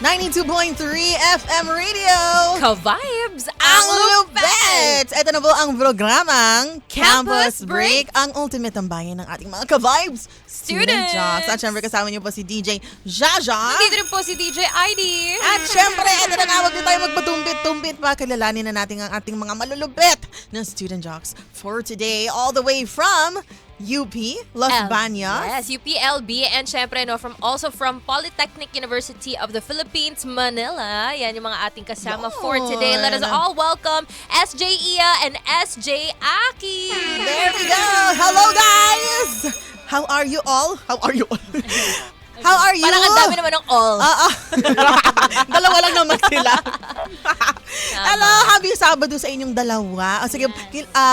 92.3 FM Radio. Ka-vibes Ang lupet! Ito na po ang programang Campus Break. ang ultimate tambayan ng ating mga ka-vibes Students. jocks. At syempre kasama niyo po si DJ Jaja. Dito rin po si DJ ID. At syempre, ito na nga, wag na tayo magpatumbit-tumbit pa. Kilalanin na natin ang ating mga malulupet na student jocks for today. All the way from UP, Los Baños. Yes, UPLB. And syempre, also from Polytechnic University of the Philippines, Manila. Yan yung mga ating kasama for today. Let us all welcome SJ Iya and SJ Aki. There we go. Hello, guys. How are you all? How are you all? How are you? Parang ang dami naman ng all. Dalawa lang naman sila. Hello, happy Sabado sa inyong dalawa. Sige,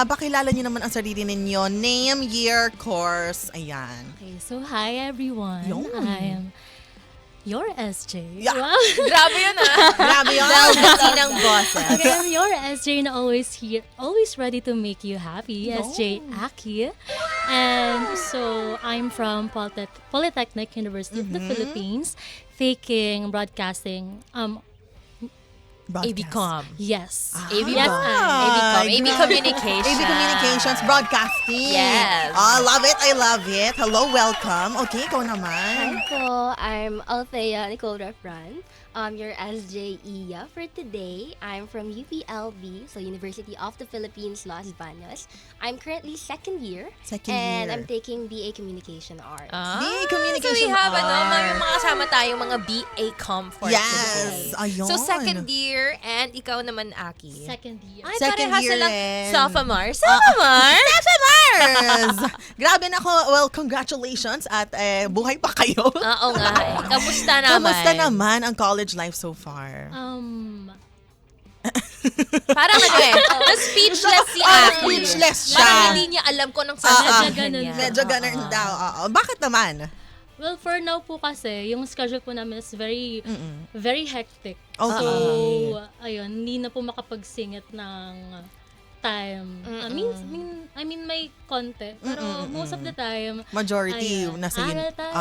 pakilala niyo naman ang sarili ninyo. Name, year, course. Ayan. Okay, so hi everyone. Yun. I am your SJ. Yeah. Wow. Grabe yun Grabe yun. Velvety ng bosses. Okay, I'm your SJ na always here, always ready to make you happy. SJ Aki. And so I'm from Polytechnic University of the Philippines, taking broadcasting. ABCom. Yes. ABCom. Yes, ABCom. AB Communications. AB Communications, broadcasting. Yes. I love it. I love it. Hello, welcome. Okay, ikaw naman. Hi po, I'm Althea Nicole Refran. Your SJ Iya for today. I'm from UPLB, so University of the Philippines, Los Baños. I'm currently second year. And I'm taking BA Communication Arts. BA So Communication we have Arts. may mga kasama tayong mga BA Com for Yes. today. Ayun. So second year and ikaw naman, Aki. Second year. Ay, Second parehas year silang rin. sophomore. Sophomore? Mars! Grabe na ako. Well, congratulations at buhay pa kayo. Oo nga eh. Kamusta naman? Kamusta naman ang college life so far? Parang na-speechless si Aki. Speechless siya. Parang hindi niya alam kung anong sasabihin ganun niya. Medyo ganun daw. Oo. Bakit naman? Well, for now po kasi, yung schedule po namin is very hectic. Okay. So, ayun, hindi na po makapagsingit ng time. I mean, may konti. Pero most of the time, Majority ayun, nasa yun. aral tayo,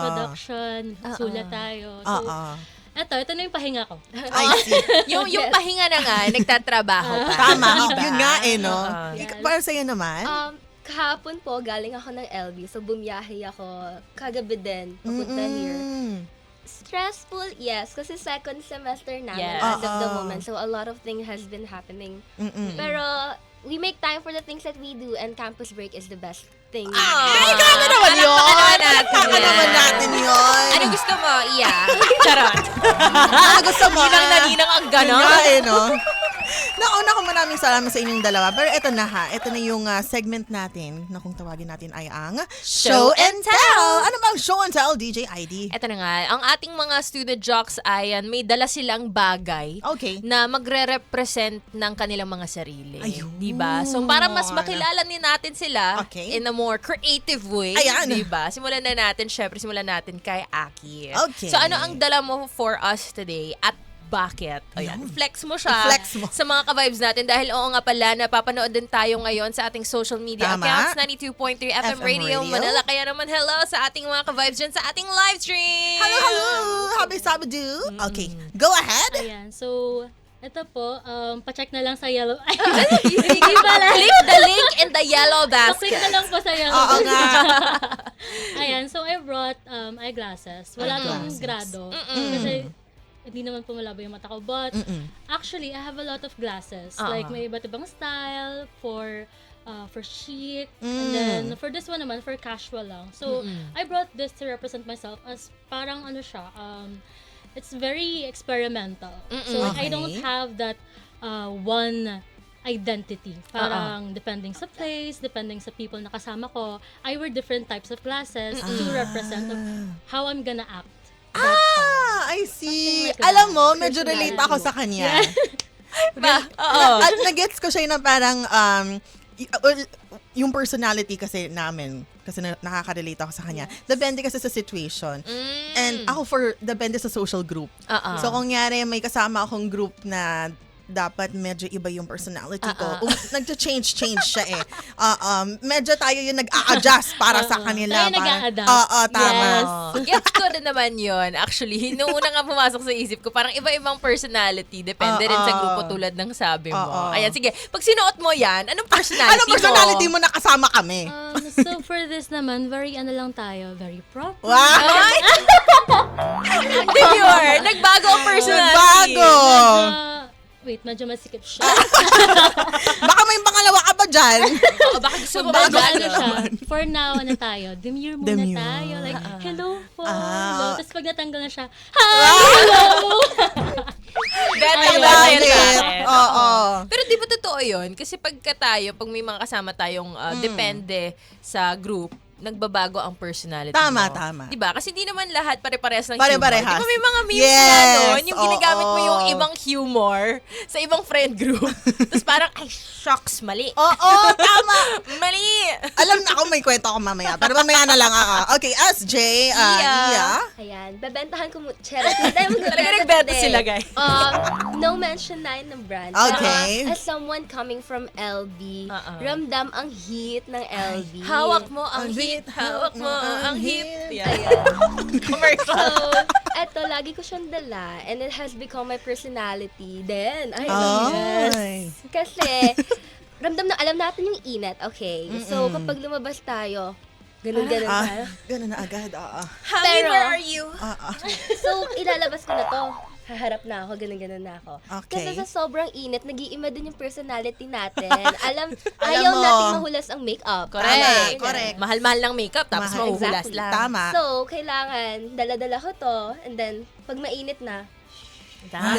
production, sulat tayo. So, ito na yung pahinga ko. I see. Yung pahinga na nga, nagtatrabaho pa. Tama. Diba? Yun nga eh, no? Yes. Para sa'yo naman? Kahapon po, galing ako ng LB, so bumiyahe ako kagabi din, papunta here. Stressful, yes, kasi second semester namin Yes. as of the moment, so a lot of things has been happening. Pero we make time for the things that we do, and campus break is the best thing. Ay, kaka naman yun! Kaka naman natin yun! Ano gusto mo, Iya? Charot. Ano gusto mo? Ninang na ninang ang Yun ganon. nga eh, no? Nauna ko maraming salamat sa inyong dalawa. Pero eto na ha. Ito na yung segment natin na kung tawagin natin ay ang Show and Tell. Ano bang Show and Tell, DJ ID? Eto na nga, ang ating mga student jocks ay may dala silang bagay Okay. na magre-represent ng kanilang mga sarili. Ayun. Diba? So para mas makilala ni natin sila Okay. in a more creative way. Ayan. Diba? Simulan natin kay Aki. Okay. So ano ang dala mo for us today at bakit? Ayan, flex mo siya I-flex mo. sa mga ka-vibes natin dahil oo nga pala, napapanood din tayo ngayon sa ating social media Tama. accounts, 92.3 FM Radio Radio. Manila. Kaya naman hello sa ating mga ka-vibes dyan sa ating live stream! Hello! Happy Sabado! Okay, go ahead! Ayan, so, ito po, pacheck na lang sa yellow. Hindi pala. Click the link in the yellow Click basket. na lang po sa yellow. Oo nga. Ayan, so I brought eyeglasses. Wala tong grado. Kasi hindi naman po malabo yung mata ko. But actually, I have a lot of glasses. Like may iba't ibang style for chic. And then for this one naman, for casual lang. So I brought this to represent myself as parang ano siya, it's very experimental. So I don't Okay. have that one identity. Parang depending sa place, depending sa people na kasama ko, I wear different types of glasses to represent of how I'm gonna act. I see. Something like Alam that. mo, medyo relate ako sa kanya. Oo. At nag-gets ko siya na parang yung personality kasi namin, kasi nakaka-relate ako sa kanya. Depende kasi sa situation. And ako depende sa social group. So kung nyari may kasama akong group na dapat medyo iba yung personality ko. Nagcha-change siya eh. Medyo tayo yung nag-a-adjust para sa kanila. Tayo nag-a-adapt. Oo, tama. Yes. Gets ko rin naman yun. Actually, nung una nga pumasok sa isip ko, parang iba-ibang personality. Depende rin sa grupo tulad ng sabi mo. Ayan, sige. Pag sinuot mo yan, anong personality mo? Anong personality mo na kasama kami? So for this naman, very lang tayo, very proper. Wow! Pure. Nagbago ang personality. Nagbago! Medyo masikip siya. Baka may pangalawa ka ba dyan? Oo, baka gusto mo Bago magbago. siya. For now, tayo? Demure muna Demure. tayo. Like, hello po. Ah. Tapos pag natanggal na siya, hi, hello! Dati Ayun. ba tayo Bakit? natin? Oo. Pero di ba totoo yun? Kasi pagka tayo, pag may mga kasama tayong depende sa group, nagbabago ang personality Tama, mo. tama. Diba? Kasi hindi naman lahat pare-parehas ng Pare-parehas. humor. Di ba may mga memes Yes, na doon, yung ginagamit mo oo. yung ibang humor sa ibang friend group. Tapos parang, ay, shocks, mali. Oo, tama. Mali! Alam na ako, may kwento ako mamaya. Pero mamaya na lang ako. Okay, SJ, Iya. Ayan, babentahan ko mo. Charot, hindi tayo magbebenta Talaga nagbenta today. sila, guys. No mention na ng brand. Okay. Pero, as someone coming from LB, ramdam ang heat ng LB. Hawak mo ang hit. Hawak mo ang hit. Yeah. Commercial. So, eto, lagi ko siyang dala and it has become my personality. Then, yes. Ay. Kasi, alam natin yung init, okay? So, kapag lumabas tayo, ganun-ganun tayo. Ganun na agad. Hangin, Pero- where are you? So, ilalabas ko na to. Haharap na ako, ganun-ganun na ako. Okay. Kasi sa sobrang init, nag-iima din yung personality natin. Alam Ayaw mo. nating mahulas ang makeup. Correct. correct. Mahal-mahal ng makeup, tapos Mahal, mahuhulas exactly. lang. Tama. So, kailangan, dala-dala ko to, and then, pag mainit na, Tama.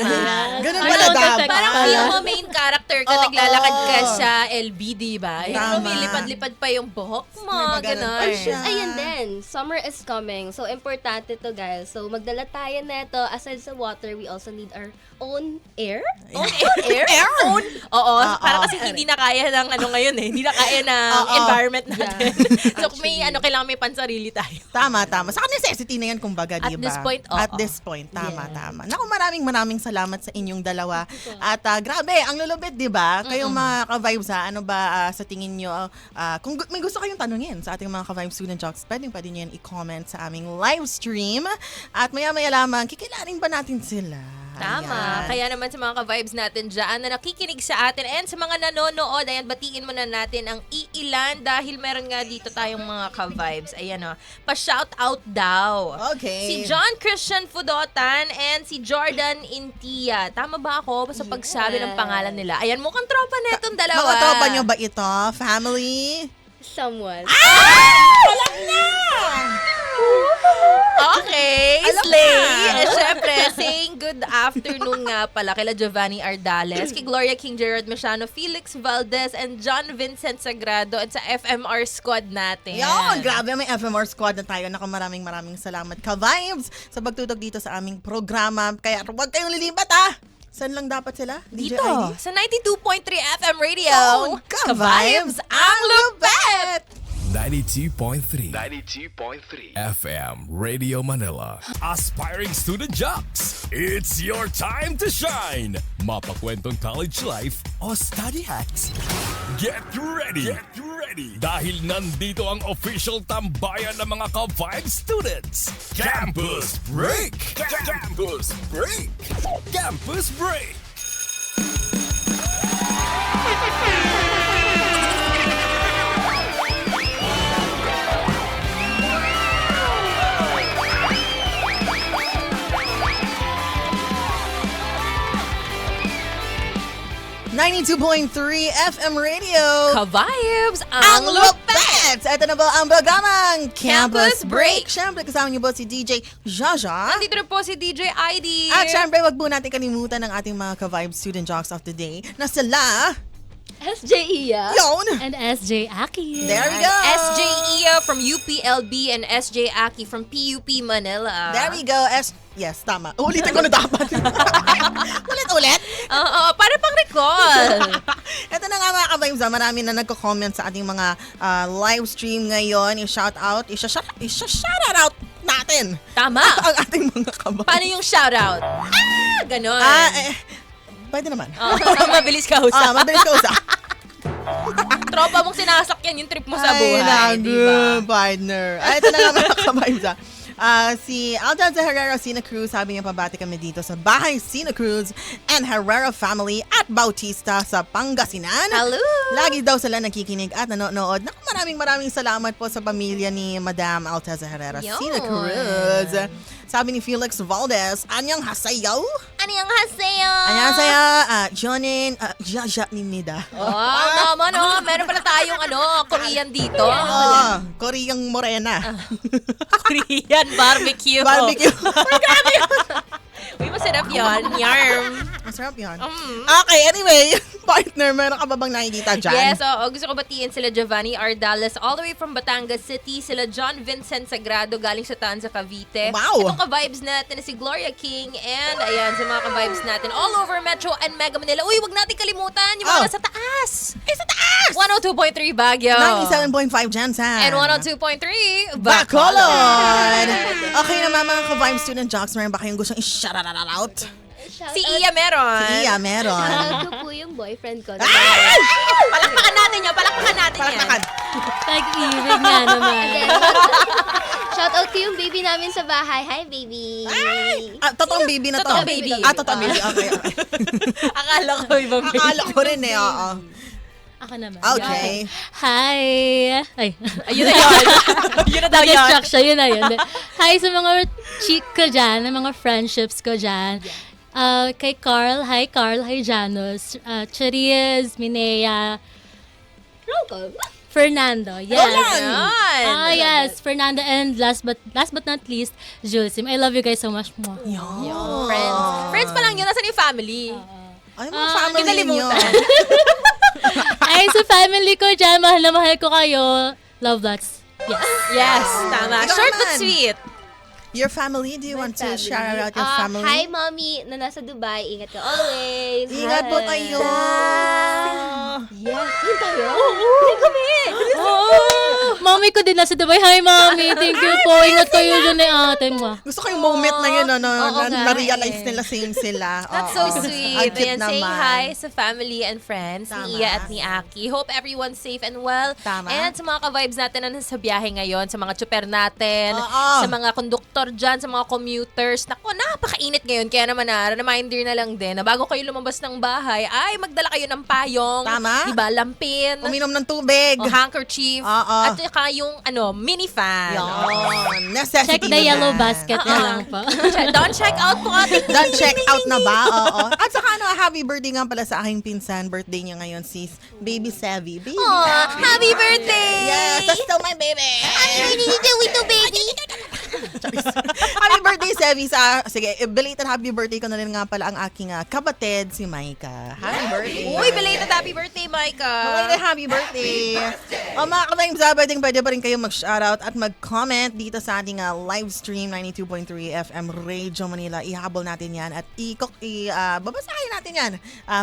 Ganun Ano pala ang dapat. effect? Parang feel mo main character ka, Oo. naglalakad ka sa LB, diba? Tama. Lumilipad-lipad pa yung buhok mo, May maganon pa gano'n. siya. ayun din, summer is coming. So, importante to, guys. So, magdala tayo neto. Aside sa water, we also need our own air. Own air? Own? Oo, parang kasi hindi na kaya ng ano ngayon eh. Hindi na kaya ng environment natin. So, kung may kailangan may pansarili tayo. Tama. Saka necessity na yan, kumbaga, At diba? this point, oo. At this point, tama. Naku, maraming salamat sa inyong dalawa. At grabe, ang lulubit, diba? Kayong mga ka-vibes, ano ba sa tingin nyo? Kung may gusto kayong tanungin sa ating mga ka-vibes student jocks, pwede nyo yan i-comment sa aming live stream. At maya-maya lamang, kikilanin ba natin sila? Tama. Ayan. Kaya naman sa mga ka-vibes natin dyan na nakikinig sa atin and sa mga nanonood, ayan, batiin muna natin ang iilan dahil meron nga dito tayong mga ka-vibes. Ayan o, pa-shout out daw. Okay. Si John Christian Fudotan and si Jordan Intia. Tama ba ako sa pagsabi ng pangalan nila? Ayan, mukhang tropa na itong dalawa. Mga tropa nyo ba ito? Family? Someone. Okay, Alam Slay. na. Eh, syempre, saying good afternoon nga pala kila Giovanni Ardales, kay Gloria King, Gerard Machano, Felix Valdez, and John Vincent Sagrado, at sa FMR squad natin. Yon, grabe, may FMR squad na tayo. Naku, maraming salamat ka-vibes sa pagtutok dito sa aming programa. Kaya huwag kayong lilipat Saan lang dapat sila? DJ Dito, ID? sa 92.3 FM Radio. Phone ka-vibes ang lupet! 92.3 FM Radio Manila. Aspiring student jocks, it's your time to shine. Mapakwentong college life o study hacks. Get ready! Dahil nandito ang official tambayan ng mga ka-vibe students. Campus Break! Campus Break! Campus Break! .3 FM Radio. Ka-vibes Ang ang lupet! lupet! Ito na ba ang programang Campus Break? Siyempre, kasama niyo po si DJ Jaja. Nandito rin po si DJ ID. At siyempre, wag po natin kalimutan ng ating mga ka-vibe student jocks of the day na sila, SJ Iya. yon! And SJ Aki. There we go! SJ Ia from UPLB and SJ Aki from PUP Manila. There we go. Yes, tama. Ulitin ko na dapat. Ulit. Oo, para pang recall. Ito na nga mga ka-vibes, marami na nagko-comment sa ating mga live stream ngayon. I-shout out out natin Tama. ang ating mga ka-vibes. Paano yung shoutout? Ganon. pwede naman. Mabilis ka usap. Mabilis ka usap. Tropa mong sinasakyan yung trip mo sa buhay, Ay, di ba? partner. Ay, ito na nga mga ka-vibes si Aldanza Herrera Sina Cruz, sabi niya pabati kami dito sa Bahay Sina Cruz and Herrera family at Bautista sa Pangasinan. Hello! Lagi daw sila nakikinig at nanonood. Naku, maraming salamat po sa pamilya ni Madam Aldanza Herrera Yun. Sina Cruz. Sabi ni Felix Valdez, anyang hasayaw? Annyeonghaseyo! Annyeonghaseyo, Jonin, Jajanimnida. Oh, naman, meron pala tayong Korean dito. Koreang Morena. Korean barbecue. Barbecue. Uy, masarap yun. Yarm. Masarap yun. Okay, anyway, partner, meron ka ba bang nakikita dyan? Yes, gusto ko batiin sila Giovanni Ardales all the way from Batangas City, sila John Vincent Sagrado galing sa Tanza, Cavite. Wow! Itong ka-vibes natin na si Gloria King and ayan, sa mga ka-vibes natin all over Metro and Mega Manila. Uy, wag natin kalimutan yung mga sa taas! Sa taas! 102.3 Baguio. 97.5 Jansan. And 102.3 Bacolod! Okay naman mga ka-Vibe Student Jocks, meron ba kayong gustong i-shout out? Si Iya meron. Si Iya, meron. Shoutout ko po yung boyfriend ko. Palakpakan natin yan. Palakpakan. Tag-ibig nga naman. Shoutout ko yung baby namin sa bahay. Hi, baby! Totoong baby na to. Totoong baby. Totoong baby. Okay. Akala ko ibang Akala ko rin oo. Ako naman. Okay. Hi! Ay. Ayun na yun. Yun na daw yun. Na-distract siya, yun na yun. Hi sa mga chick ko dyan, mga friendships ko dyan. Kay Carl, hi Carl, hi Janus, Chariz, Minea, Fernando, yes. Yan. Yes, Fernando, and last but not least, Julsim. I love you guys so much. Friends pa lang yun. Nasaan yung family? Ay, mga family niyo. kinalimutan. Ay, sa family ko dyan, mahal na mahal ko kayo. Love lots. Yes. Yes, tama. Ikaw Short but naman. sweet. Your family, do you want to shout out your family? Hi, mommy na nasa Dubai. Ingat ka always. Ingat po kayo. Yes, yun tayo. Mami ko din nasa Dubai. Hi, Mami. Thank you po. Ingat kayo dyan ni ate mo. Gusto ko yung moment na yun, Oo nga na-realize nila same sila. That's Oo. so Ang sweet. cute Ayan, saying naman. hi sa family and friends Tama. ni Iya at ni Aki. Hope everyone's safe and well. Tama. And sa mga ka-vibes natin na nasa biyahe ngayon, sa mga chuper natin, Oo. sa mga konduktor dyan, sa mga commuters. Naku, napakainit ngayon. Kaya naman reminder na lang din na bago kayo lumabas ng bahay, ay magdala kayo ng payong. Tama. Diba, lampin. Uminom ng tubig. O handkerchief. Oo. At saka yung mini fan. Yun. Necessity Check the na yellow yan. basket na lang po. Don't check out po ating Done check out na ba? Oo. At saka happy birthday nga pala sa aking pinsan. Birthday niya ngayon, sis Baby Savvy. Baby. Aw, happy birthday! Yes, that's still my baby. baby! Happy birthday, Savvy. Sige, belated happy birthday ko na rin nga pala ang aking kapatid, si Maika. Happy birthday. Uy, belated happy birthday, Micah! Belated happy birthday. Mga ka-Vimes, pwede pa rin kayo mag-shoutout at mag-comment dito sa ating live stream 92.3 FM Radio Manila. Ihabol natin yan at babasahin natin yan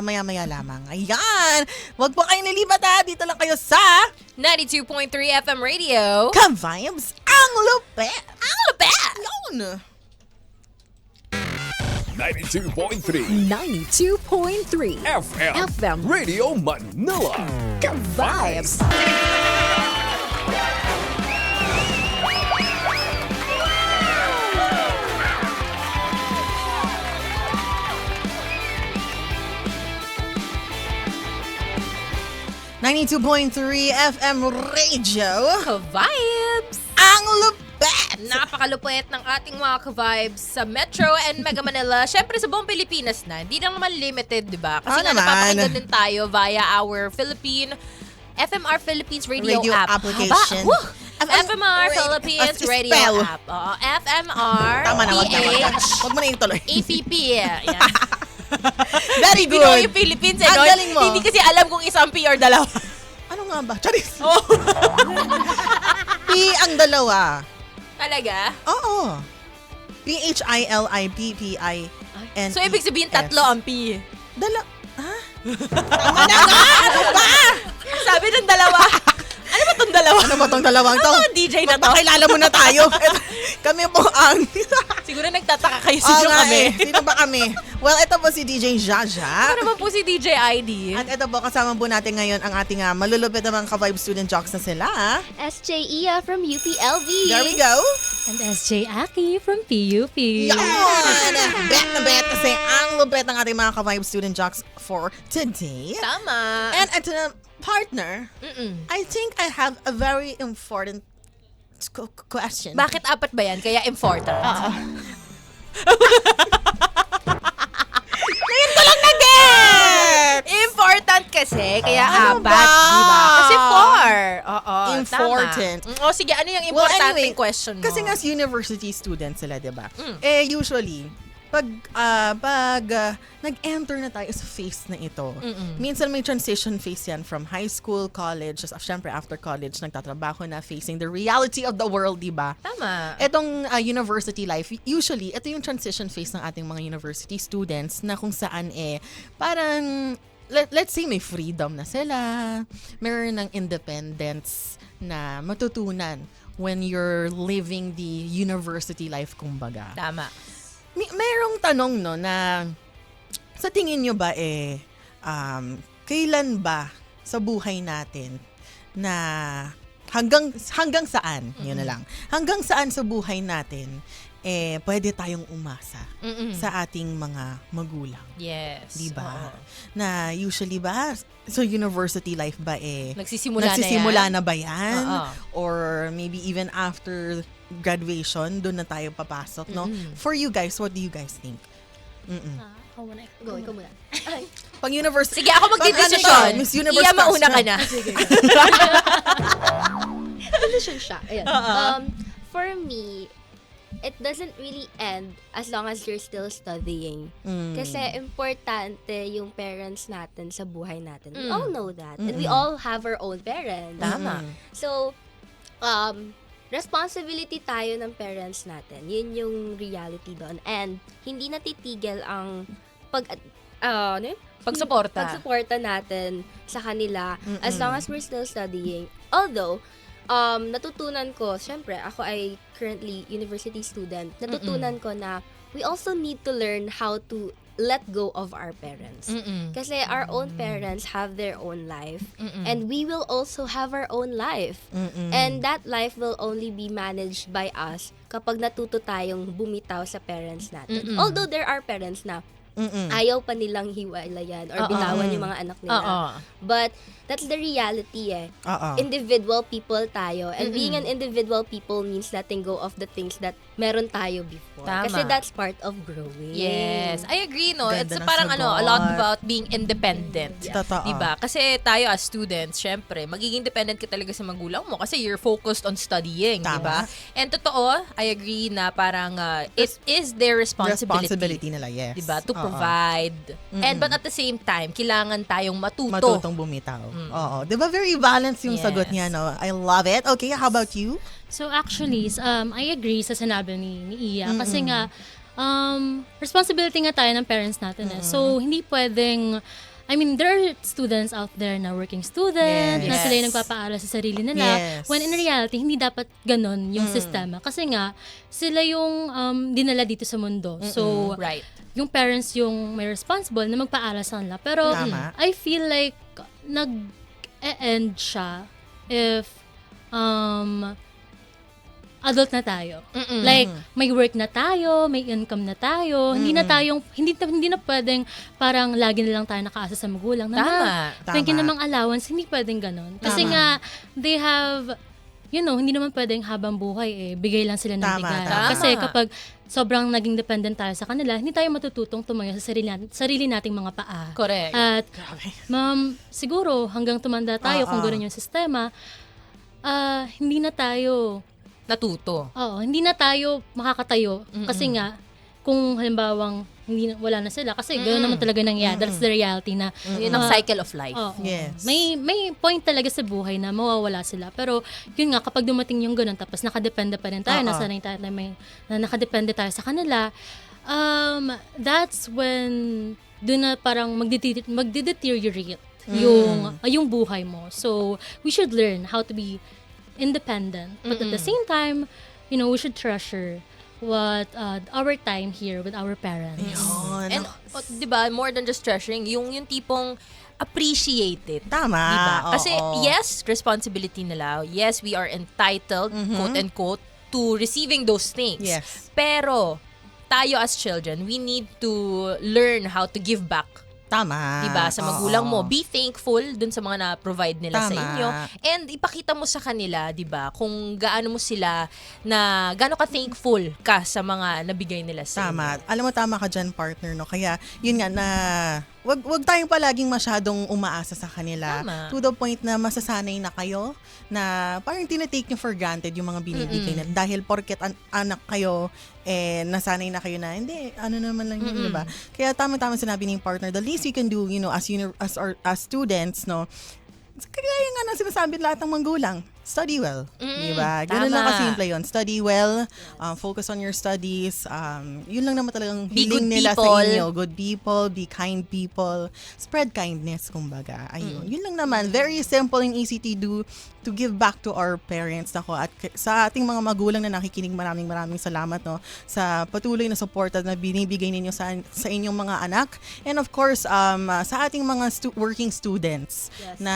maya-maya lamang. Ayan! Huwag po kayong nilibat dito lang kayo sa 92.3 FM Radio. Ka-Vibes ang lupet! Ang lupet! Yun! 92.3 92.3 FM Radio Manila. Vibes. FM Radio. Ka-vibes! Ang lupet! Napakalupit ng ating mga ka-vibes sa Metro and Mega Manila. Syempre sa buong Pilipinas na. Hindi lang naman limited, di ba? Kasi Oo nga naman. napapakinggan din tayo via our FMR Philippines Radio, Radio app. application. Haba? Woo! FM FMR Philippines Radio spell. app. Oo, FMR Tama na, wag na. PH Huwag mo na ituloy. APP. Yan. Very Hindi ko good. yung Philippines Ang no? galing mo. Hindi kasi alam kung isang P or dalawa. Ano nga ba? Charis. Oh. P ang dalawa. Talaga? Oo. PHILIPPIN. So, ibig sabihin tatlo ang P. Ha? Tama na nga! Ano ba? Sabi ng dalawa. Ano ba tong dalawa? Ano ba tong dalawang to? Ano DJ na to? Magpakilala mo na tayo. Kami po ang... Siguro nagtataka kayo Oo sino nga kami. Sino ba kami? Well, ito po si DJ Jaja. Ano naman po si DJ ID? At ito po, kasama po natin ngayon ang ating malulupit namang ka-Vibe student jocks na sila. SJ Iya from UPLV. There we go. And SJ Aki from PUP. Yan! Bet na bet kasi ang lupit ng ating mga ka-Vibe student jocks for today. Tama. And ito na, partner, I think I have a very important question. Bakit apat ba yan? Kaya important. Ngayon ko lang na-get! Important kasi, kaya Ano apat, ba? di ba? Kasi four. Oo, Important. tama. O sige, ano yung importanteng question mo? Kasi nga university students sila, di ba? Usually, pag nag-enter na tayo sa phase na ito, minsan may transition phase yan from high school, college, syempre after college, nagtatrabaho na, facing the reality of the world, di ba? Tama. Etong university life, usually, ito yung transition phase ng ating mga university students na kung saan parang, let's say may freedom na sila, meron ng independence na matutunan when you're living the university life, kumbaga. Tama. Mayroong tanong no na sa tingin nyo ba kailan ba sa buhay natin na hanggang saan, yun na lang, hanggang saan sa buhay natin pwede tayong umasa sa ating mga magulang. Yes. Di ba? Oo. Na usually ba, so university life ba Nagsisimula na ba yan? Oo. Or maybe even after graduation, doon na tayo papasok, no? For you guys, what do you guys think? Ako muna. Go, ikaw muna. Pag university... Sige, ako magdidesisyon. Miss Universe Iya, mauna ka Pastor. na. Decision siya. Ayan. For me, it doesn't really end as long as you're still studying. Kasi importante yung parents natin sa buhay natin. We all know that. And we all have our own parents. Tama. So, responsibility tayo ng parents natin. Yun yung reality doon. And hindi natitigil ang pagsuporta natin sa kanila as long as we're still studying. Although, natutunan ko, syempre, ako ay currently university student, natutunan ko na we also need to learn how to let go of our parents. Kasi our own parents have their own life and we will also have our own life. And that life will only be managed by us kapag natuto tayong bumitaw sa parents natin. Although there are parents na ayaw pa nilang hiwalayan or bitawan yung mga anak nila. But that's the reality Individual people tayo. And being an individual people means letting go of the things that meron tayo before. Tama. Kasi that's part of growing. Yes, I agree, no? Ganda It's ng parang sagot. a lot about being independent. Totoo. Diba? Kasi tayo as students, syempre, magiging dependent ka talaga sa magulang mo kasi you're focused on studying, Tama. diba? And totoo, I agree na parang it is their responsibility. Nila, yes. Diba? To Oo. provide. And but at the same time, kailangan tayong matuto. Matutong bumitaw. Oo. Diba very balanced yung Yes. sagot niya, no? I love it. Okay, how about you? So actually, I agree sa sinabi ni Iya. Kasi nga, responsibility nga tayo ng parents natin So, hindi pwedeng, there are students out there na working student, na Yes. sila yung nagpapaaral sa sarili nila. Yes. When in reality, hindi dapat ganon yung sistema. Kasi nga, sila yung dinala dito sa mundo. So, Right. yung parents yung may responsible na magpaaral sa kanila. Pero, Tama. I feel like, nag-e-end siya if, adult na tayo. Like, may work na tayo, may income na tayo. Hindi na pwedeng parang lagi na lang tayo nakaasa sa magulang. Tama. Thank you namang allowance, hindi pwedeng ganon. Kasi nga, they have, hindi naman pwedeng habang buhay bigay lang sila ng Tama, bigay. tama. Kasi kapag sobrang naging dependent tayo sa kanila, hindi tayo matututong tumayo sa sarili nating mga paa. Correct. At, siguro hanggang tumanda tayo kung gano'n yung sistema, hindi na tayo Natuto. hindi na tayo makakatayo kasi nga kung halimbawang wala na sila kasi gano'n naman talaga nangyayari. That's the reality na Yun ang cycle of life. Yes. may point talaga sa buhay na mawawala sila. Pero yun nga, kapag dumating yung gano'n tapos nakadepende pa rin tayo, nasanay tayo na nakadepende tayo sa kanila, that's when doon na parang magdeteriorate yung buhay mo. So, we should learn how to be independent. But at the same time, we should treasure what our time here with our parents. Yun. And, di ba, more than just treasuring, yung tipong appreciate it. Tama. Diba? oo. Kasi, yes, responsibility nila. Yes, we are entitled, quote-unquote, to receiving those things. Yes. Pero, tayo as children, we need to learn how to give back. Tama. Diba? Sa magulang Oo. mo. Be thankful dun sa mga na-provide nila sa Tama. inyo. And ipakita mo sa kanila, diba? Kung gaano mo sila gaano ka thankful ka sa mga nabigay nila sa Tama. inyo. Alam mo, tama ka dyan, partner, no? Kaya, yun nga, na wag tayong palaging masyadong umaasa sa kanila. Tama. To the point na masasanay na kayo na parang tinatake nyo for granted yung mga binibigay na. Dahil porket anak kayo, nasanay na kayo na, hindi, ano naman lang yun, diba? Kaya tama-tama sinabi ng partner, the least you can do, as students, no? Kaya nga na sinasabi lahat ng manggulang, study well. Diba? Ganun lang tama. kasimple yun. Study well, focus on your studies. Yun lang naman talagang Be hiling good nila people. sa inyo. Good people, be kind people. Spread kindness, kumbaga. Ayun. Yun lang naman. Very simple and easy to do to give back to our parents. Nako, at sa ating mga magulang na nakikinig, maraming salamat, no, sa patuloy na suporta na binibigay ninyo sa inyong mga anak. And of course, sa ating mga working students na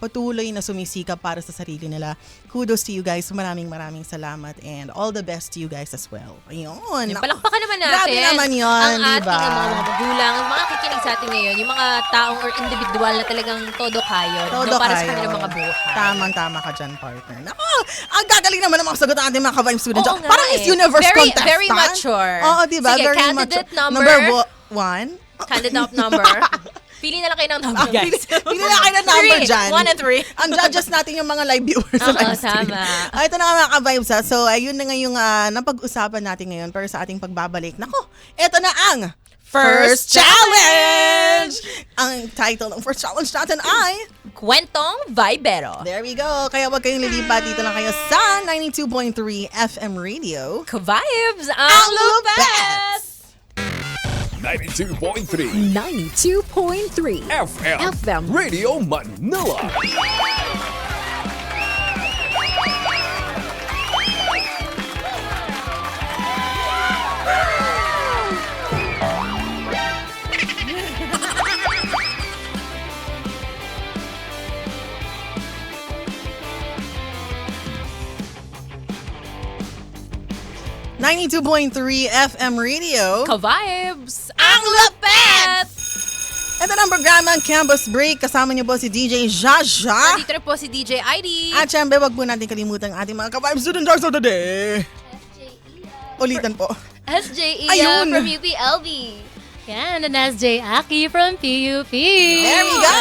patuloy na sumisikap para sa sarili nila. Kudos to you guys. Maraming salamat and all the best to you guys as well. Ayun. Palakpakan naman natin. Grabe naman yun, ang ating diba? mga magulang, mga kikinig sa atin ngayon, yung mga taong or individual na talagang todo kayo, Todo para sa kayo. kanilang mga buhay. Tama ka dyan, partner. Nako, ang gagaling naman ng mga sagot ng ating mga ka-Vibe students. Oo nga Parang Miss eh. Universe Very- contestant. very mature. Oo, diba? Sige, Very candidate mature. number? One. Candidate number. Pili na lang kayo ng number, guys. Pili na kayo ng number 3, dyan. 1 and 3. Ang judges natin yung mga live viewers sa Oo, live stream. tama. Ito na nga mga ka-vibes ha. So, ayun na nga yung napag-usapan natin ngayon pero sa ating pagbabalik. Nako, ito na ang First Challenge! Ang title ng First Challenge natin ay Kwentong Vibero. There we go. Kaya wag kayong lilipat. Dito lang kayo sa 92.3 FM Radio. Ka-vibes ang Ang lupet! 92.3 92.3 FM Radio Manila. .3 FM Radio. Ka-vibes ang lupet! Ito na ang programa Campus Break. Kasama niyo po si DJ Jaja. Dito na po si DJ ID. At syempre, wag po natin kalimutan ang ating mga ka-vibe student jars of the day. Ulitan po. SJ Ayun. from UPLB. Yan, and SJ Aki from PUP. There we go!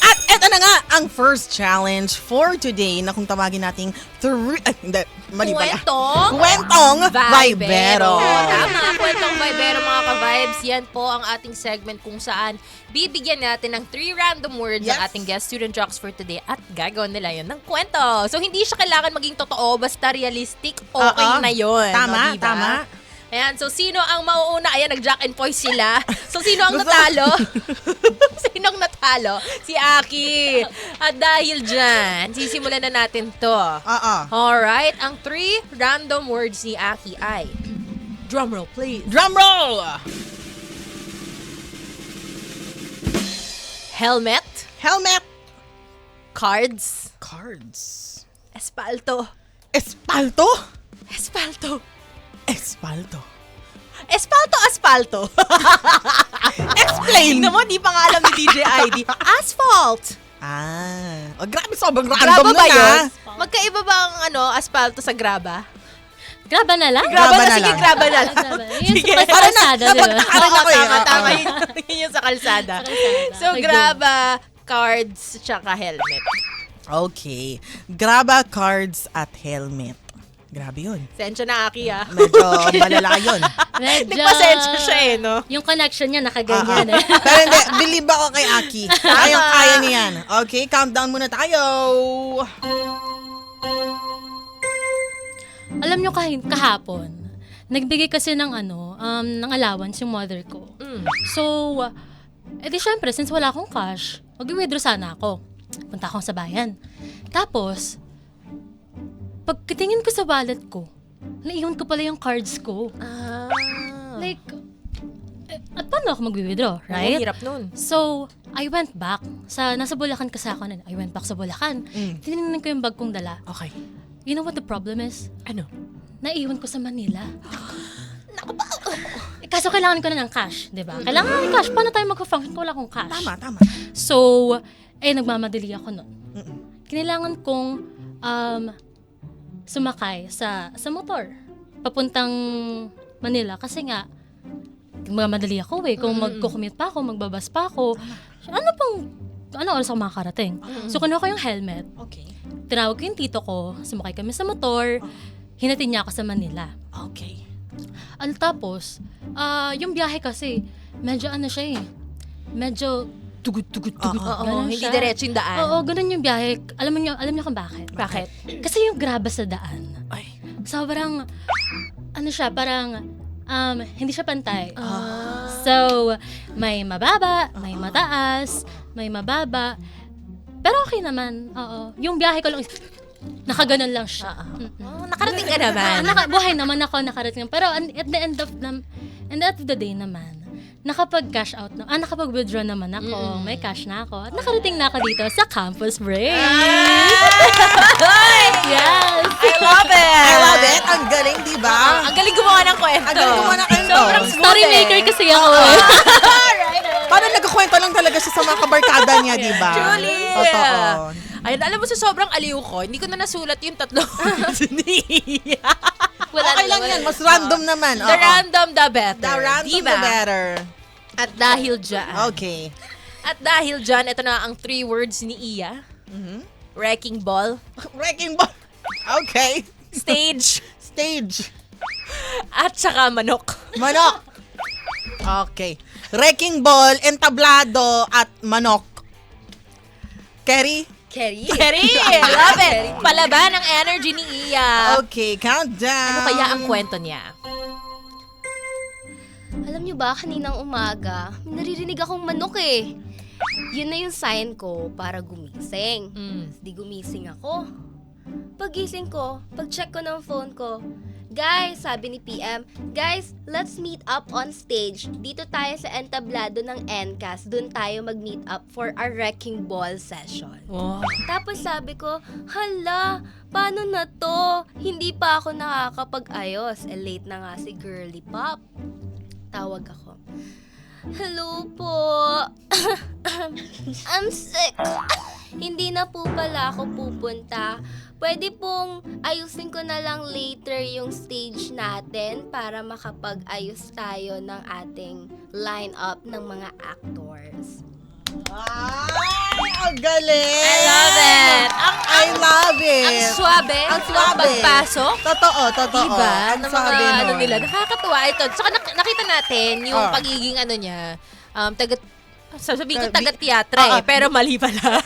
At eto na nga ang first challenge for today na kung tawagin nating hindi, mali pala. Kwentong Vibero. Tama, Kwentong Vibero mga ka-vibes. Yan po ang ating segment kung saan bibigyan natin ng 3 random words Yes. ang ating guest student jocks for today at gagawin nila yun ng kwento. So hindi siya kailangan maging totoo, basta realistic, okay Oo. na yun. Tama, O, diba? tama. Ayan, so sino ang mauuna? Ayan, nag-jack and point sila. So sino ang Gusto- natalo? Sino ang natalo? Si Aki. At dahil dyan, sisimulan na natin to. Alright, ang 3 random words ni Aki ay drumroll please. Drum roll! Helmet, Helmet. cards, Cards. espalto, Espalto. espalto, Espalto. espalto. Explain! Tingnan mo, di pa nga alam ni DJ ID. Asphalt. Oh, grabe, sobrang random Graba ba nun, yun? Magkaiba ba ang asphalto sa graba? Graba na lang. Graba na sige, lang. graba na lang. Graba. Yun Sige. sa Parang kalsada, di ba? napagtakaran ako eh. Tama. Yun yung sa kalsada. So, Okay, go. graba, cards, tsaka helmet. Okay. Graba, cards, at helmet. Grabe yun. Sensya na, Aki, ah. Medyo malala yun. Medyo, Nagpasensya siya eh, no? Yung connection niya nakaganyan eh. Pero hindi, believe ako kay Aki. Kayang-kaya niyan. Okay, countdown muna tayo. Alam nyo kahapon, nagbigay kasi ng ng allowance yung mother ko. Mm. So, Eh di syempre, since wala akong cash, mag-withdraw sana ako. Punta akong sa bayan. Tapos, pagkatingin ko sa wallet ko, naiwan ko pala yung cards ko. Like, at paano ako mag-withdraw, right? Hirap nun. So, I went back. Nasa Bulacan kasi ako nun. I went back sa Bulacan. Tinignan ko yung bag kong dala. Okay. You know what the problem is? Ano? Naiwan ko sa Manila. Kaso kailangan ko na ng cash, di ba? Kailangan ko ng cash. Paano tayo mag-function kung wala akong cash? Tama. So, nagmamadali ako nun. Kailangan kong sumakay sa motor. Papuntang Manila. Kasi nga, magmamadali ako Kung magko-commute pa ako, magbabas pa ako. Ano oras ako makakarating? So, kinuha ko yung helmet. Okay. Tinawag ko yung tito ko. Sumakay kami sa motor. Hinatid niya ako sa Manila. Okay. Tapos, yung biyahe kasi, medyo siya medyo tugut. Oo, hindi diretso yung daan. Oo, ganun yung biyahe. Alam niyo kung bakit? Bakit? Kasi yung graba sa daan. Ay. Sobrang, siya, parang, hindi siya pantay. So, may mababa, may mataas, may mababa. Pero okay naman, oo. Yung biyahe ko lang, nakaganon lang siya. Nakarating ka naman. Buhay naman ako nakarating. Pero at the end of the day naman, nakapag-cash out nakapag-withdraw naman ako. May cash na ako. At nakarating na ako dito sa Campus Break. Yes! I love it! Ang galing, di ba? Ang galing gumawa ng kwento. Ang galing gumawa ng kwento. Sobrang Story maker kasi ako. Parang nagkukwento lang talaga siya sa mga kabarkada niya, di ba? Julie! Totoo. Ayun, alam mo sa sobrang aliw ko, hindi ko na nasulat yung tatlo. Okay lang yan. Mas random naman. The random, the better. The random, Diba? the better. At dahil dyan, Okay. ito na ang 3 words ni Iya. Wrecking ball, Wrecking ball. Okay. stage, Stage. at saka manok. Manok. Okay. Wrecking ball, entablado, at manok. Kerry? Kerry. Kerry! Love it! Palaban ang energy ni Iya. Okay, countdown. Ano kaya ang kwento niya? Alam niyo ba, kaninang umaga, may naririnig akong manok eh. Yun na yung sign ko para gumising. Di gumising ako. Pagising ko, pag-check ko ng phone ko, guys, sabi ni PM, guys, let's meet up on stage. Dito tayo sa entablado ng NCAS. Doon tayo mag-meet up for our wrecking ball session. Oh. Tapos sabi ko, hala, paano na to? Hindi pa ako nakakapag-ayos. Late na nga si Girly Pop. Tawag ako. Hello po. I'm sick. Hindi na po pala ako pupunta. Pwede pong ayusin ko na lang later yung stage natin para makapag-ayos tayo ng ating line-up ng mga actors. Ay, ang galing. I love it! I love it. Ang swabe. Ang swabe. ng pagpasok. Totoo. Diba? Ang Ng mga swabe ano nun. nila. Nakakatuwa ito. Tsaka nakita natin yung Ah. pagiging ano niya, sasabihin ko Tabi- taga-teatra eh, pero mali pala.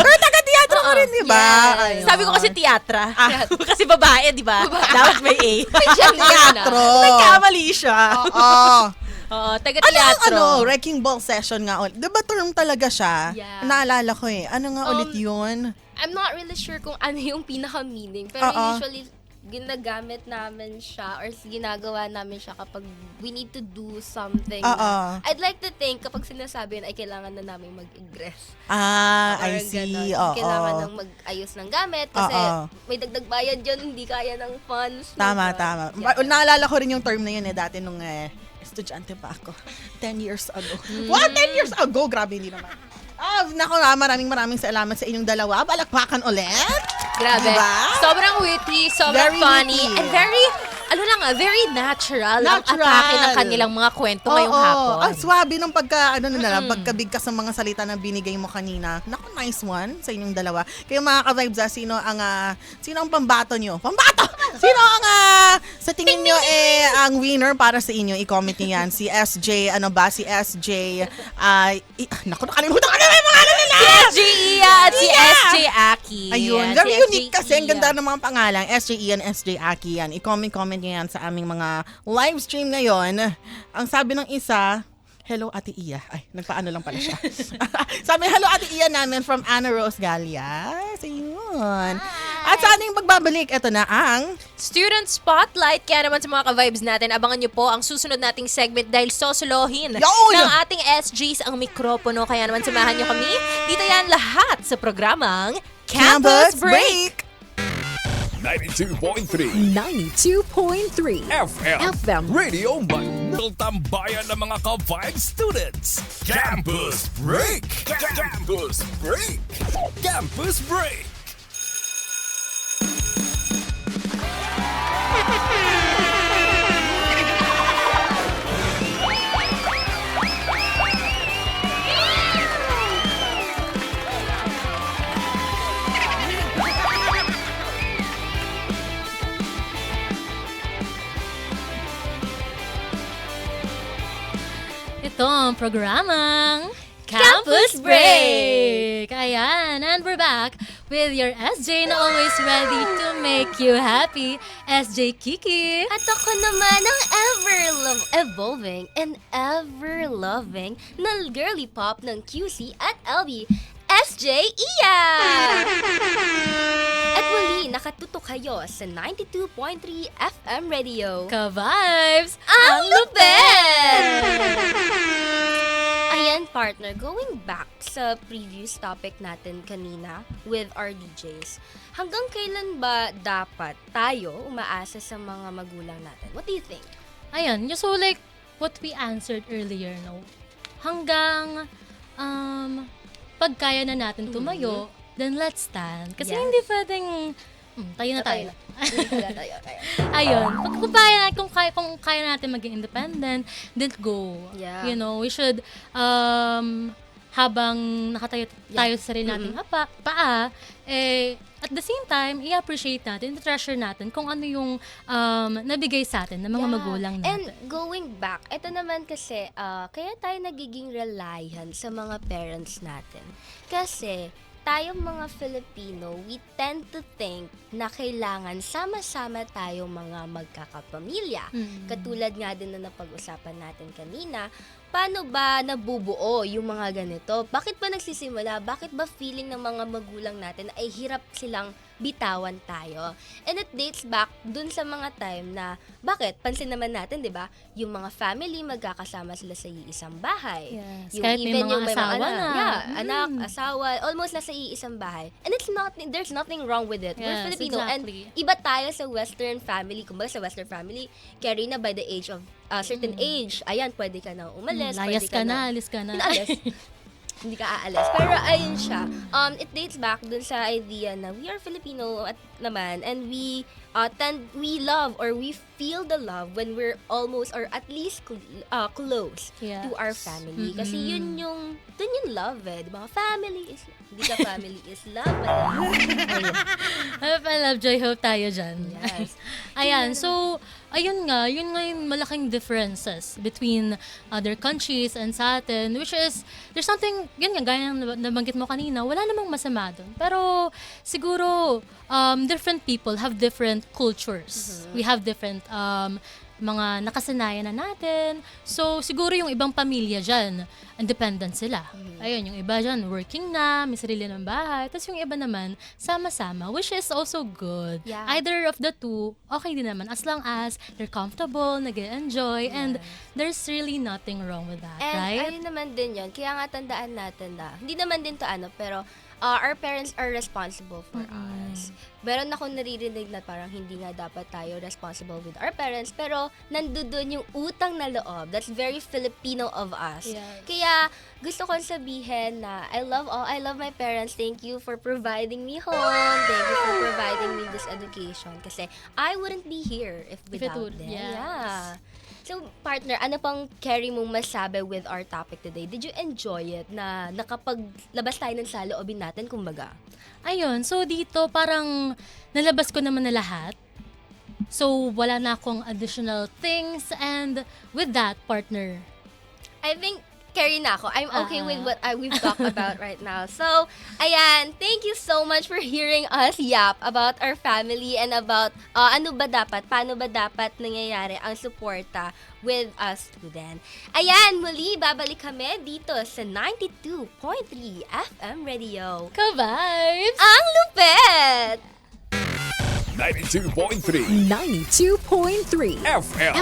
Pero taga-teatro ka rin, di ba? Ayun. Sabi ko kasi teatra. Kasi babae, di ba? Dapat may A. Teatro. Nagkamali siya. Oo. Oo, Ano taga-teatro. ang wrecking ball session nga ulit? Di ba term talaga siya? Yeah. Naalala ko eh. Ano nga ulit yun? I'm not really sure kung ano yung pinaka-meaning, pero Oo. usually ginagamit namin siya or ginagawa namin siya kapag we need to do something. Oo. I'd like to think kapag sinasabi yun ay kailangan na namin mag-egress. I Or see. ganon. Oo. Kailangan nang mag-ayos ng gamit kasi Oo. may dagdag bayad yun, hindi kaya ng funds. Tama. Yeah. Naalala ko rin yung term na yun eh, dati nung estudyante pa ako. 10 years ago. What? 10 years ago? Grabe, hindi naman. Naku, maraming salamat sa inyong dalawa. Balakpakan ulit. Grabe. Diba? Sobrang witty, sobrang Very funny, witty. and very, very natural, ang Natural. atake ng kanilang mga kwento ngayong hapon. Ang swabe ng pagkabigkas ng mga salita na binigay mo kanina. Naku, nice one sa inyong dalawa. Kayo mga ka-vibes, sino ang pambato nyo? Pambato! Sino ang sa tingin nyo ang winner para sa inyo? I-comment nyo yan. Si SJ, si SJ, naku, nakalimutan ko na yung pangalan nila! Si SJ Iya at si SJ Aki. Ayun, Yan, very si SJ unique kasi. Ang Iya. ganda ng mga pangalan. SJ Ian, SJ Aki yan. I-comment nyo yan sa aming mga live stream ngayon. Ang sabi ng isa, Hello, Ate Iya. Ay, nagpaano lang pala siya. Sabi, hello, Ate Iya namin from Ana Rose Galia. So, yun. At sa ating pagbabalik, ito na ang Student Spotlight. Kaya naman sa mga ka-vibes natin, abangan nyo po ang susunod nating segment dahil sosolohin Yun! ng ating SGs ang mikropono. Kaya naman samahan nyo kami. Dito yan lahat sa programang Campus Break! 92.3 92.3 FM Radio Manila. Tambayan ng mga ka-vibe students. Campus Break! Campus Break! Campus Break! Ito ang programang Campus Break! Ayan, and we're back with your SJ na always ready to make you happy, SJ Kiki. At ako naman ang evolving and ever-loving na girly pop ng QC at LB, SJ Iya! At muli, nakatutok kayo sa 92.3 FM Radio. Ka-vibes! Ang lupit! Ayan, partner, going back sa previous topic natin kanina with our DJs, hanggang kailan ba dapat tayo umaasa sa mga magulang natin? What do you think? Ayan, so like what we answered earlier, no? Hanggang pag kaya na natin tumayo, then let's stand. Kasi Yes. hindi pwedeng tayo na tayo. Tayo. Ayun, kung kaya natin maging independent, then go. Yeah. You know, we should habang nakatayo tayo sa sarili nating paa, at the same time, i-appreciate natin, i-treasure natin kung ano yung nabigay sa atin ng mga magulang natin. And going back, ito naman kasi, kaya tayo nagiging reliant sa mga parents natin. Kasi, tayong mga Filipino, we tend to think na kailangan sama-sama tayong mga magkakapamilya. Katulad nga din na napag-usapan natin kanina, paano ba nabubuo yung mga ganito? Bakit ba nagsisimula? Bakit ba feeling ng mga magulang natin ay hirap silang bitawan tayo? And it dates back dun sa mga time na, bakit? Pansin naman natin, di ba? Yung mga family, magkakasama sila sa iisang bahay. Yes, Yung kahit may even mga yung asawa anak, na. yeah, anak, asawa, almost nasa iisang bahay. And there's nothing wrong with it. We're Yes, Filipino. exactly. And iba tayo sa Western family. Kumbaga sa Western family, carry na by the age of certain age. Ayan, pwede ka na umalis. Layas pwede ka na, alis ka na. Alis. Hindi ka aalis. Pero ayun siya. It dates back dun sa idea na we are Filipino at naman, and we love or we feel the love when we're almost or at least close Yes. to our family. Kasi dun yung love eh. Diba? Family is, hindi ka family is love. Love, joy, hope tayo dyan. Yes. Ayan, so, yun nga yung malaking differences between other countries and sa atin, which is, there's something, yun nga, gaya ng nabanggit mo kanina, wala namang masama dun. Pero, siguro, different people have different cultures. We have different mga nakasanayan na natin. So, siguro yung ibang pamilya dyan, independent sila. Ayun, yung iba dyan, working na, may sarili ng bahay. Tapos yung iba naman, sama-sama, which is also good. Yeah. Either of the two, okay din naman. As long as they're comfortable, nag-enjoy, and there's really nothing wrong with that, And right? ayun naman din yun. Kaya nga tandaan natin na, hindi naman din to pero our parents are responsible for us. Meron akong naririnig na parang hindi nga dapat tayo responsible with our parents, pero nandoon yung utang na loob. That's very Filipino of us. Yes. Kaya gusto kong sabihin na I love my parents. Thank you for providing me home. Thank you for providing me this education. Kasi I wouldn't be here if it without would, them. yes. Yeah. So, partner, ano pang carry mong masabi with our topic today? Did you enjoy it na nakapaglabas tayo ng saloobin natin, kumbaga? Ayun, so dito parang nalabas ko naman na lahat. So, wala na akong additional things, and with that, partner, I think carry na ako. I'm okay with what we've talked about right now. So, ayan, thank you so much for hearing us yap about our family and about paano ba dapat nangyayari ang suporta with a student. Ayan, muli, babalik kami dito sa 92.3 FM Radio. Ka-vibes! Ang lupet! 92.3 92.3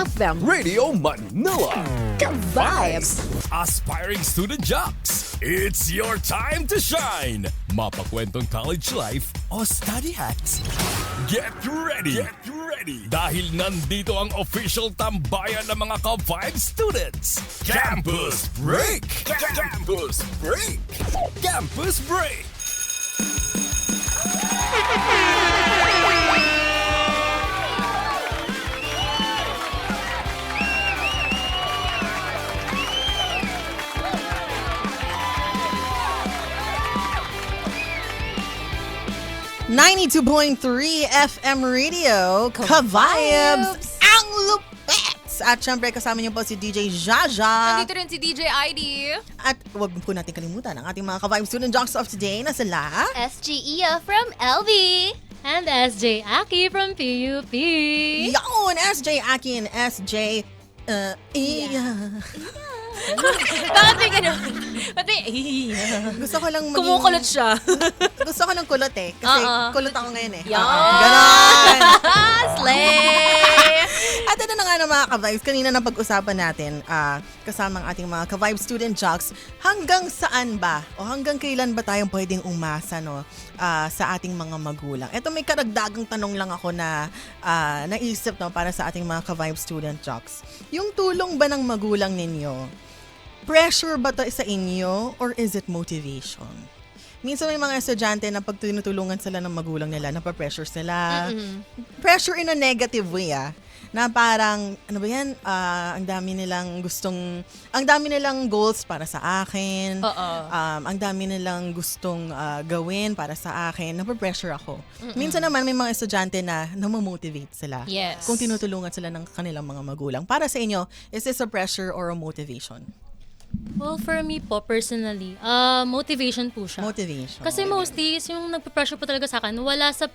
FM Radio Manila. Ka-vibes! Aspiring student jocks, it's your time to shine! Mapakwentong college life o study hacks. Get ready! Get ready! Dahil nandito ang official tambayan ng mga ka-Vibes students. Campus Break! Campus Break! Campus Break! .3 FM Radio, Ka-Vibes, ang lupets! At syempre, kasama niyo po si DJ Jaja. Nandito rin si DJ ID. At huwag po natin kalimutan ang ating mga Ka-Vibes student jocks of today na sila... SG Iya from LV. And SJ Aki from PUP. Yun! SJ Aki and SJ... Iya. Bakit may ganun? Ba't may... Gusto ko lang maging... Kumukulot siya. Gusto ko ng kulot eh. Kasi kulot ako ngayon eh. Yan! Ganon! Slay! At ito na nga ng mga ka-vibes, kanina na pag-usapan natin kasama ang ating mga ka-vibes student jocks, hanggang saan ba o hanggang kailan ba tayong pwedeng umasa sa ating mga magulang? Ito may karagdagang tanong lang ako na naisip para sa ating mga ka-vibes student jocks. Yung tulong ba ng magulang ninyo, pressure ba to sa inyo or is it motivation? Minsan may mga estudyante na pag tinutulungan sila ng magulang nila, napapressure sila. Pressure in a negative way na parang, ano ba yan, ang dami nilang goals para sa akin. Ang dami nilang gustong gawin para sa akin. Napapressure ako. Minsan naman may mga estudyante na namomotivate sila. Yes. Kung tinutulungan sila ng kanilang mga magulang. Para sa inyo, is this a pressure or a motivation? Well, for me po, personally, motivation po siya. Motivation. Kasi mostly, yung nagpa-pressure po talaga sa akin, wala sa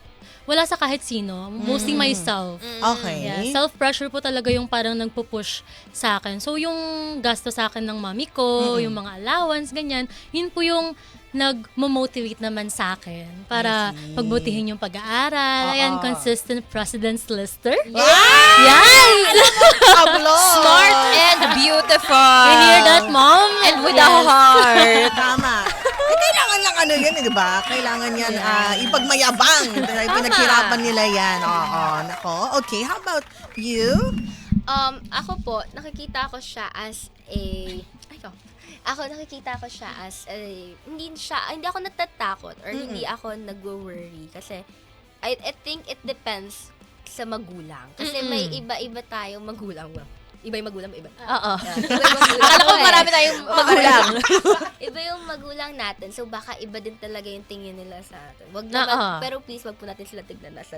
kahit sino. Mostly myself. Okay. Yeah, self-pressure po talaga yung parang nagpo-push sa akin. So, yung gasto sa akin ng mami ko, yung mga allowance, ganyan, yun po yung nag-motivate naman sa akin para pagbutihin yung pag-aaral. Ayan, consistent president's lister. Yes! Smart and beautiful. You hear that, Mom? And with a heart. Tama. Kailangan lang yan, di ba? Kailangan yan ipagmayabang. Pinaghirapan nila yan. Oo, nako. Okay, how about you? Ako po, nakikita ko siya as hindi ako natatakot or hindi ako nagwo-worry kasi I think it depends sa magulang. Kasi may iba-iba tayong magulang. Well, iba yung magulang, iba. Oo. Iba yung magulang. Akala ko marami tayong magulang. Iba yung magulang natin. So, baka iba din talaga yung tingin nila sa atin. Wag naman, pero please, wag po natin sila tignan as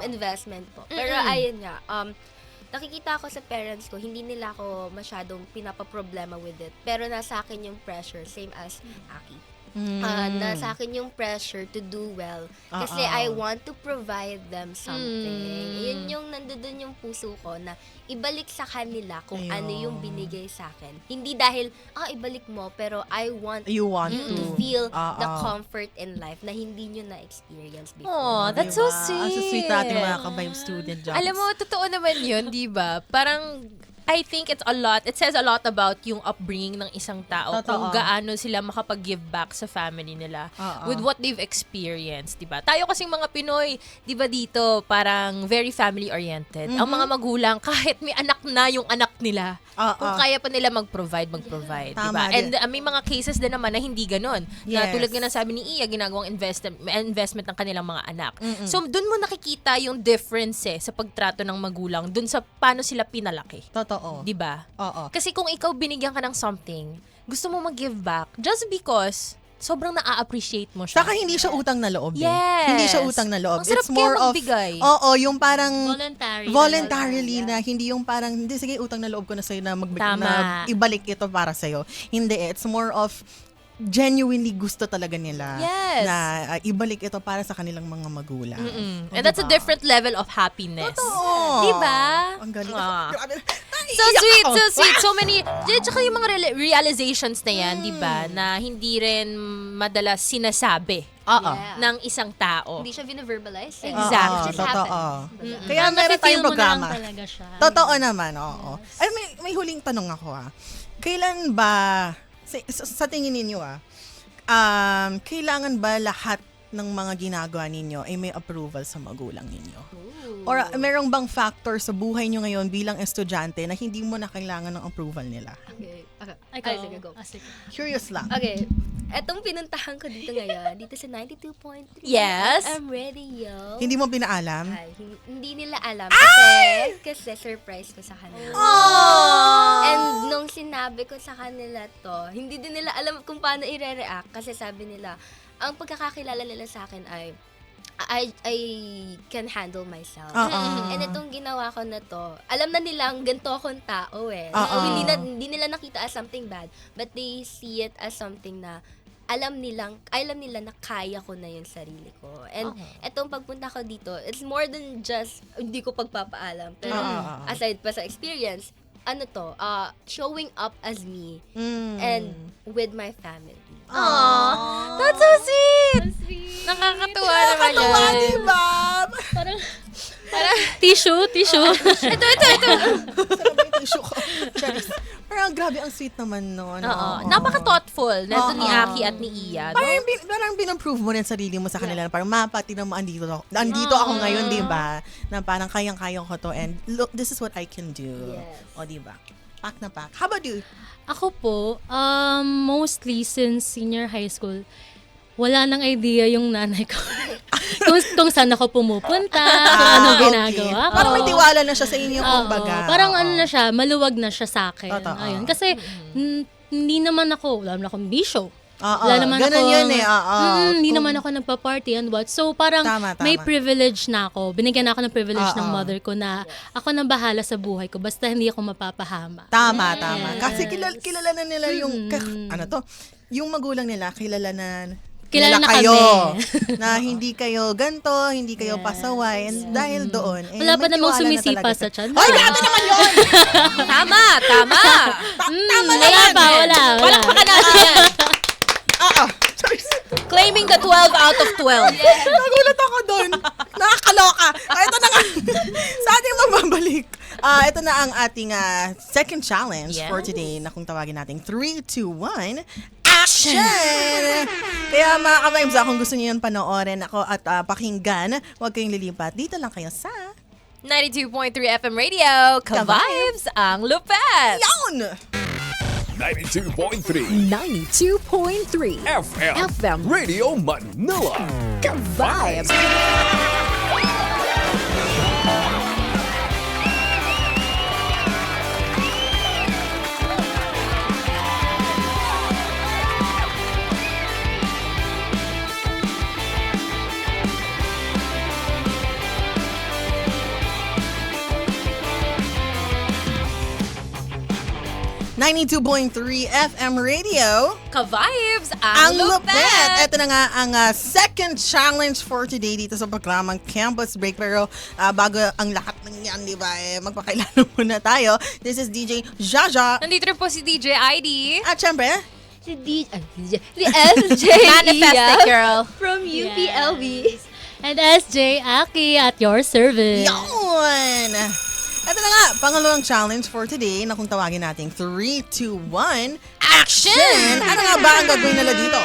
investment po. Pero ayun nga, nakikita ko sa parents ko, hindi nila ako masyadong pinapaproblema with it. Pero nasa akin yung pressure, same as Aki. Nasa akin yung pressure to do well. Kasi I want to provide them something. Yun yung nandoon yung puso ko na ibalik sa kanila kung ano yung binigay sa akin. Hindi dahil, ibalik mo, pero I want you to feel the comfort in life na hindi nyo na-experience before. Oh, that's so sweet. Ang so sweet natin mga ka-vibe student jobs. Alam mo, totoo naman yun, di ba? Parang, I think it says a lot about yung upbringing ng isang tao. Totoo. Kung gaano sila makapag-give back sa family nila with what they've experienced, di ba? Tayo kasing mga Pinoy, di ba dito, parang very family-oriented. Ang mga magulang, kahit may anak na yung anak nila, kung kaya pa nila mag-provide, di ba? Tama And din. may mga cases din naman na hindi ganon. Na Yes. tulad nga ng sabi ni Iya, ginagawang investment ng kanilang mga anak. So, dun mo nakikita yung difference sa pagtrato ng magulang dun sa paano sila pinalaki. Totoo. Di ba? Oo. Kasi kung ikaw binigyan ka ng something, gusto mo mag-give back just because sobrang na-appreciate mo siya. Saka hindi siya utang na loob. Yes. Hindi siya utang na loob. Ang sarap It's more kaya of, magbigay. yung parang voluntarily Yeah. na, hindi yung parang, hindi, sige, utang na loob ko na sa'yo na, Tama. na ibalik ito para sa'yo. Hindi, it's more of, genuinely gusto talaga nila Yes. na ibalik ito para sa kanilang mga magulang. And that's a different level of happiness. Totoo. Diba? Ang galing. Ah. Grabe. So Naiiyak sweet, ako. so sweet. So many, tsaka yung mga realizations na yan, di ba, na hindi rin madalas sinasabi Yeah. ng isang tao. Hindi siya vina-verbalize. Exactly. It just Totoo. happens. Kaya meron tayong programa. talaga siya. Totoo naman, oo. Ay, may huling tanong ako Kailan ba, sa tingin ninyo kailangan ba lahat ng mga ginagawa ninyo ay may approval sa magulang ninyo? Or merong bang factor sa buhay nyo ngayon bilang estudyante na hindi mo na kailangan ng approval nila? Okay. Ikaw, Sige, go. sige. Curious lang. Okay. Etong pinuntahan ko dito ngayon, dito sa 92.3. Yes. I'm ready, yo. Hindi mo pinaalam? Ay, hindi nila alam kasi surprise ko sa kanila. And nung sinabi ko sa kanila to, hindi din nila alam kung paano i-react kasi sabi nila, ang pagkakakilala nila sa akin ay I can handle myself. And itong ginawa ko na to, alam na nilang ganito akong tao So, hindi nila nakita as something bad, but they see it as something na alam nila na kaya ko na yung sarili ko. And etong pagpunta ko dito, it's more than just hindi ko pagpapaalam. Pero aside pa sa experience, showing up as me and with my family. Aww. That's so sweet. Nakakatuwa naman Nakakatawa, yan. diba? Tissue. Ito. Sarap yung tissue ko. Charis. Pero grabe, ang sweet naman no. Napaka-thoughtful na ni Aki at ni Iya. No? Parang pinimprove mo rin sarili mo sa kanila. Parang pati na mo, andito ako ngayon, di ba? Na parang kayang-kaya ko to and look, this is what I can do. Yes. O, di ba? Pack na pack. How about you? Ako po, mostly since senior high school, wala nang idea yung nanay ko. kung saan ako pumupunta, kung anong ginagawa ko. Parang may tiwala na siya sa inyo, kumbaga. Parang ano na siya, maluwag na siya sa akin. Totoo. Ayun. Kasi, hindi naman ako, wala naman akong bisyo. Oo, Wala naman ganun ako, yun hindi naman ako nagpa-party and what. So, parang Tama. may privilege na ako. Binigyan ako ng privilege ng mother ko na ako nang bahala sa buhay ko basta hindi ako mapapahama. Tama. Kasi kilala na nila yung, yung magulang nila, kilala na Kilala kayo. kami. Na hindi kayo ganto, hindi kayo pasaway. And dahil doon, Wala pa may namang tiwala na sumisipa talaga sa tiyan. Hoy, grabe naman yun! Tama. Tama na yan! Wala. Palakpakan natin yan. Claiming the 12 out of 12. Nagulat ako doon. Nakakaloka. Ito na nga. Sa ating magbabalik. Ito na ang ating second challenge Yeah. for today na kung tawagin natin 3, 2, 1, action! Kaya mga ka-vibes, kung gusto niyo yun panoorin ako at pakinggan, huwag kayong lilipat. Dito lang kayo sa 92.3 FM Radio. Ka-vibes ang lupet. Yawn! 92.3 92.3 FM Radio Manila. Vibes. .3 FM Radio. Ka-vibes Ang ang lupet! lupet. Ito na nga ang second challenge for today dito sa programang Campus Break. Pero bago ang lahat ng yan, di ba, magpakilala muna tayo. This is DJ Jaja. Nandito rin po si DJ ID. At syempre, Si SJ Manifest it, girl. from UPLB. And SJ Aki at your service. yun! Ito na nga, pangalawang challenge for today na kung tawagin natin 3, 2, 1, action! Ano nga ba ang gagawin nila dito?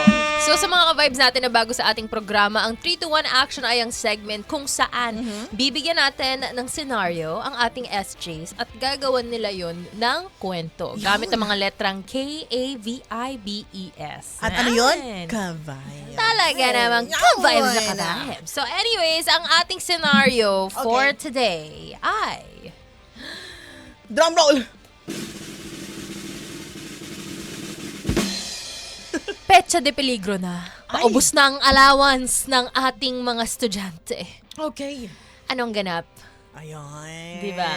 So sa mga ka-vibes natin na bago sa ating programa, ang 3 to 1 action ay ang segment kung saan bibigyan natin ng scenario ang ating SJs at gagawan nila yon ng kwento gamit ang mga letrang K-A-V-I-B-E-S. At ano yun? Yan. Kavaya. Talaga namang ka-vibes na ka-vibes. So anyways, ang ating scenario for today ay... Drum roll! petsa de peligro na. Paubos na ang allowance ng ating mga estudyante. Okay. Anong ganap? Ayun. Diba?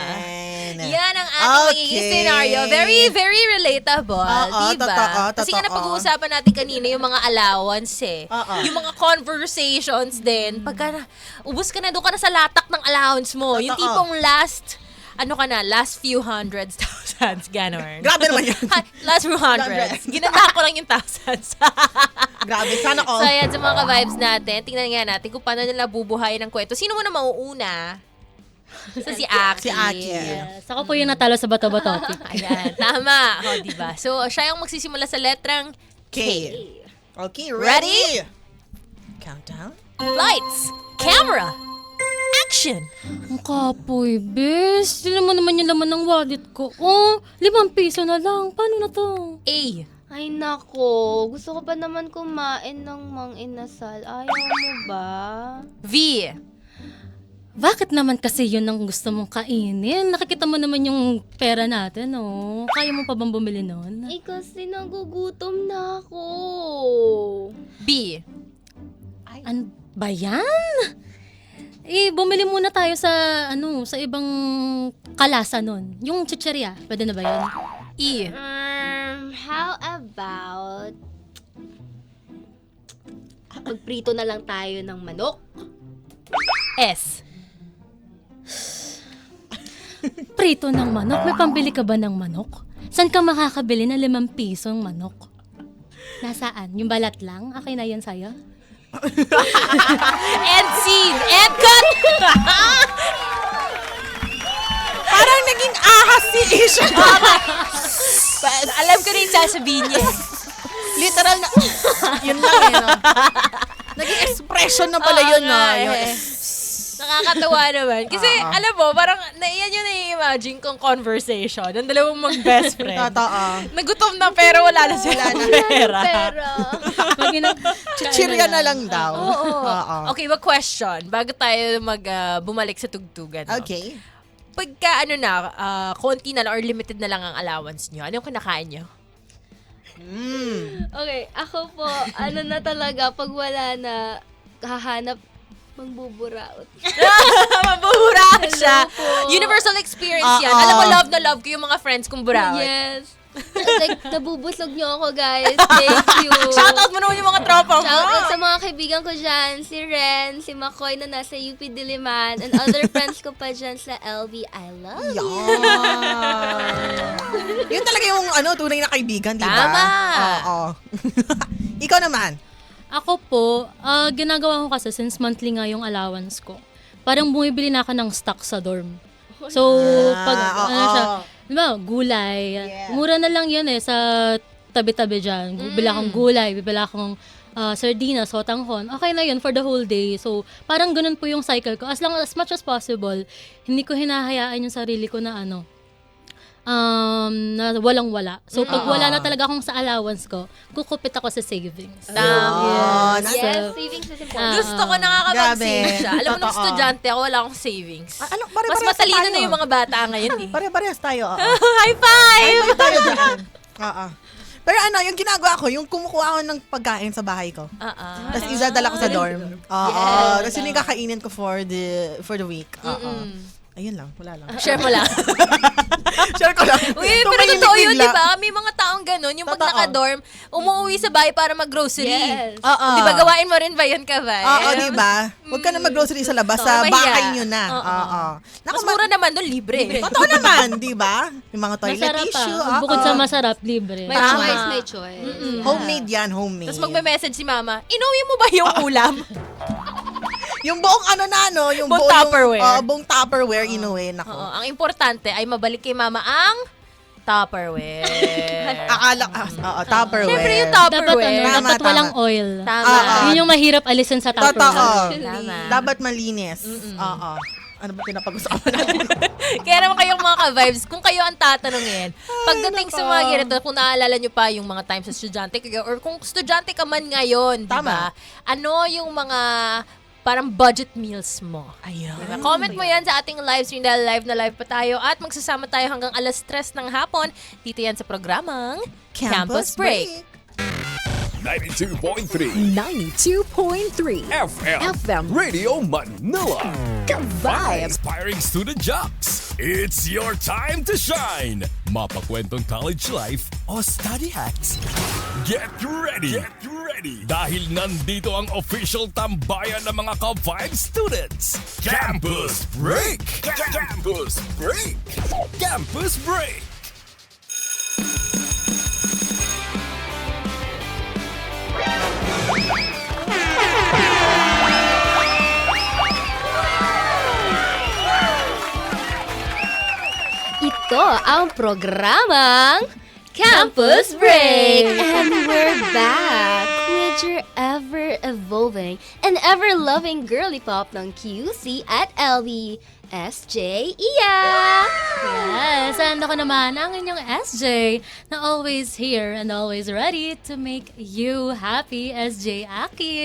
Yan ang ating magiging scenario. Very, very relatable. Oo, diba? totoo. Kasi nga napag-uusapan natin kanina yung mga allowance Oo. Yung mga conversations din. Pagka ubos ka na, doon ka na sa latak ng allowance mo. Yung Totoo. tipong last few hundreds, thousands, ganon. Grabe naman yan. Last few hundreds. Ginanda ko lang yung thousands. Grabe. Sana all. So, ayan, sa mga ka-vibes natin, tingnan nga natin kung paano nila bubuhayin ng kwento. Sino muna mauuna? So, si Aki. Si Aki. Yes. Ako po yung natalo sa bato-bato topic. Ayan, tama. O, diba? So, siya yung magsisimula sa letrang K. Okay, ready? Countdown. Lights, camera, action! Ang kapoy, bes. Hindi naman yung laman ng wallet ko. Oh, 5 piso na lang. Paano na to? A. Ay nako, gusto ko pa naman kumain ng mang inasal. Ayaw mo ba? V. Bakit naman kasi yun ang gusto mong kainin? Nakikita mo naman yung pera natin, oh. Kaya mo pa bang bumili nun? Eh kasi nagugutom na ako. B. Ano ba yan? Eh, bumili muna tayo sa, sa ibang kalasa nun. Yung chicheria, pwede na ba yan? E. How about magprito na lang tayo ng manok? S. Prito ng manok? May pambili ka ba ng manok? Saan ka makakabili ng 5 pisong manok? Nasaan? Yung balat lang? Okay na yan sa'yo? End scene. End cut. Parang naging ahas si Isha. Alam ko na yung sasabihin niya. Literal na, yun lang eh, no? Naging expression na pala yun, no? Yung, Nakakatawa naman. Kasi, alam mo, parang, yan yung nai-imagine kong conversation ng dalawang mag-best friend. totoo. Nagutom na pero wala na sila ng pera. Chichirya na lang daw. Oo. Okay, question. Bago tayo bumalik sa tugtugan. No? Okay. Pagka konti na lang or limited na lang ang allowance nyo, ano yung kinakain nyo? Okay, ako po, na talaga, pag wala na, hahanap, mangbuburaot. Mabura siya. Hello po. Universal experience yan. Alam mo, love na love ko yung mga friends kong buraot. Yes. Like, nabubusog niyo ako, guys. Thank you. Shoutout mo naman yung mga tropa mo. Shoutout sa mga kaibigan ko dyan. Si Ren, si McCoy na nasa UP Diliman, and other friends ko pa dyan sa LV. I love you. Yun talaga yung tunay na kaibigan, di ba? Tama. Oo. Ikaw naman. Ako po, ginagawa ko kasi since monthly nga yung allowance ko. Parang bumibili na ako ng stock sa dorm. So, pag siya, di ba, gulay. Yeah. Mura na lang yan sa tabi-tabi dyan. Bibili akong gulay, bibili akong sardinas, sotanghon. Okay na yun for the whole day. So, parang ganun po yung cycle ko. As much as possible, hindi ko hinahayaan yung sarili ko na na walang-wala. So, pag wala na talaga akong sa allowance ko, kukupit ako sa savings. Tama. Yes, savings is important. Gusto ko nakakapag-save Grabe. siya. Alam mo, nung Totoo. estudyante ako, wala akong savings. Mas Pare-parehas matalino tayo. na yung mga bata ngayon eh. Pare-parehas tayo. Oo. High five! Ay, tayo dyan. Oo. Pero yung ginagawa ko, yung kumukuha ako ng pagkain sa bahay ko. Tapos izadala ko sa dorm. Oo. Tapos yun yung kakainin ko for the week. Oo. Ayun lang, wala lang. Share mo lang. Share ko lang. Uy, pero Tumahimik totoo yun, bigla. di ba? May mga taong ganun. Yung pag Totoo. naka-dorm, umuwi sa bahay para mag-grocery. Yes. Oo. Di ba, gawain mo rin ba yun, Kavay? Oo, di ba? Huwag ka na mag-grocery sa labas, sa Mahiya. bahay nyo na. Oo. Oo. Mas mura naman doon, libre. Totoo naman, di ba? Yung mga toilet Masarap tissue. pa. Bukod sa masarap, libre. May Tama. choice, may choice. Homemade yan, homemade. Tapos magme-message si mama, inuwi mo ba yung ulam? Yung buong yung Buong Tupperware. Buong Tupperware, inuwi. Nako. Oo, ang importante ay mabalik kay mama ang Tupperware. Akala, Tupperware. Siyempre yung Dapat, Tupperware. Tama, dapat tama. walang oil. Tama. Yun yung mahirap alisin sa Totoo. Tupperware. Tama. Dapat malinis. Oo. Ano ba pinapag-usapan natin? Kaya naman kayong mga ka-vibes, kung kayo ang tatanungin, pagdating sa mga ganito, kung naalala nyo pa yung mga times sa estudyante kayo, or kung estudyante ka man ngayon, di ba? Tama. Ano yung mga parang budget meals mo? Ayun. Diba? Comment mo yan sa ating live stream dahil live na live pa tayo at magsasama tayo hanggang 3:00 ng hapon. Dito yan sa programang Campus Break. 92.3 92.3 FM Radio Manila. Ka-vibes. Inspiring student jocks. It's your time to shine. Mapakwentong college life o study hacks. Get ready. Get ready. Dahil nandito ang official tambayan ng mga ka-vibes students. Campus Break. Campus Break. Campus Break. Ito ang programang Campus Break! And we're back with your ever-evolving and ever-loving girly pop ng QC at LB, SJ Iya! Yes, and ako naman ang inyong SJ na always here and always ready to make you happy, SJ Aki.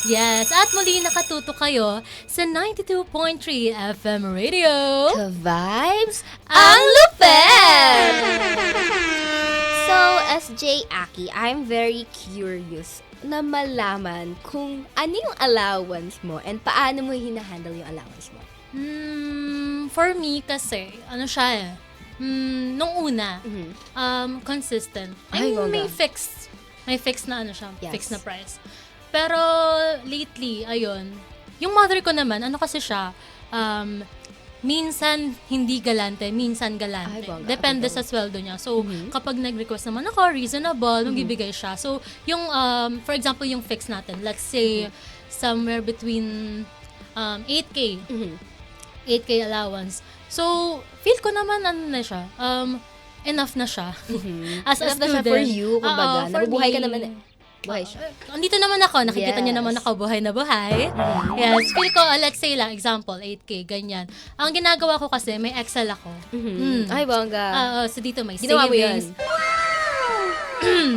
Yes, at muli nakatuto kayo sa 92.3 FM Radio. Ka-vibes ang lupet! So, SJ Aki, I'm very curious na malaman kung ano yung allowance mo and paano mo hinahandle yung allowance mo. For me kasi, ano siya nung una, consistent. I Ay, mean, bongga. may fixed na ano siya, Yes. fixed na price. Pero lately, ayun, yung mother ko naman, ano kasi siya, minsan hindi galante, minsan galante. Ay, bongga. Depende Okay. sa sweldo niya. So, kapag nag-request naman ako, reasonable, magbibigay siya. So, yung, for example, yung fix natin, let's say, somewhere between 8K. 8K allowance. So, feel ko naman ano na siya, enough na siya. As a Enough na student. siya for you, kumbaga. Oo, for Nabubuhay ka me. naman Buhay siya. Andito naman ako, nakikita niyo Yes. naman ako buhay na buhay. Yes, feel ko, let's say lang, example, 8K, ganyan. Ang ginagawa ko kasi, may Excel ako. Ay, bongga. So dito may Ginawa mo savings. yun.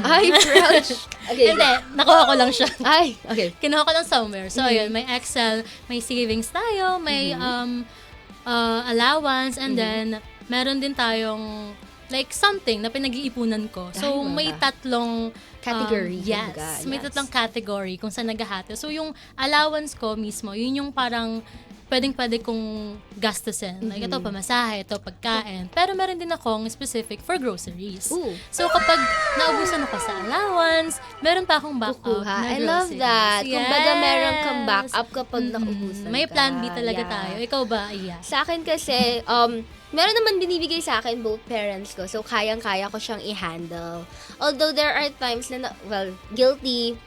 Ay, crush. Okay. Hindi, nakuha ko lang siya. Ay, okay. Kinuha ko lang somewhere. So, ayun, may Excel, may savings tayo, may allowance, and then, meron din tayong like something na pinag-iipunan ko. So, Ay, may bongga. tatlong Category, yes, kumbaga, may yes. tatlong category kung saan naghahati. So, yung allowance ko mismo, yun yung parang pwedeng-pwede kong gastusin. Like, ito pamasahe, ito pagkain. Pero meron din akong specific for groceries. Ooh. So, kapag naubusan ako sa allowance, meron pa akong backup Kukuha. na I love groceries. that. Kumbaga, meron kang Yes. backup kapag naubusan May ka. plan B talaga Yeah. tayo. Ikaw ba, Iya? Sa akin kasi, meron naman binibigay sa akin both parents ko. So, kayang-kaya ko siyang i-handle. Although, there are times na, guilty,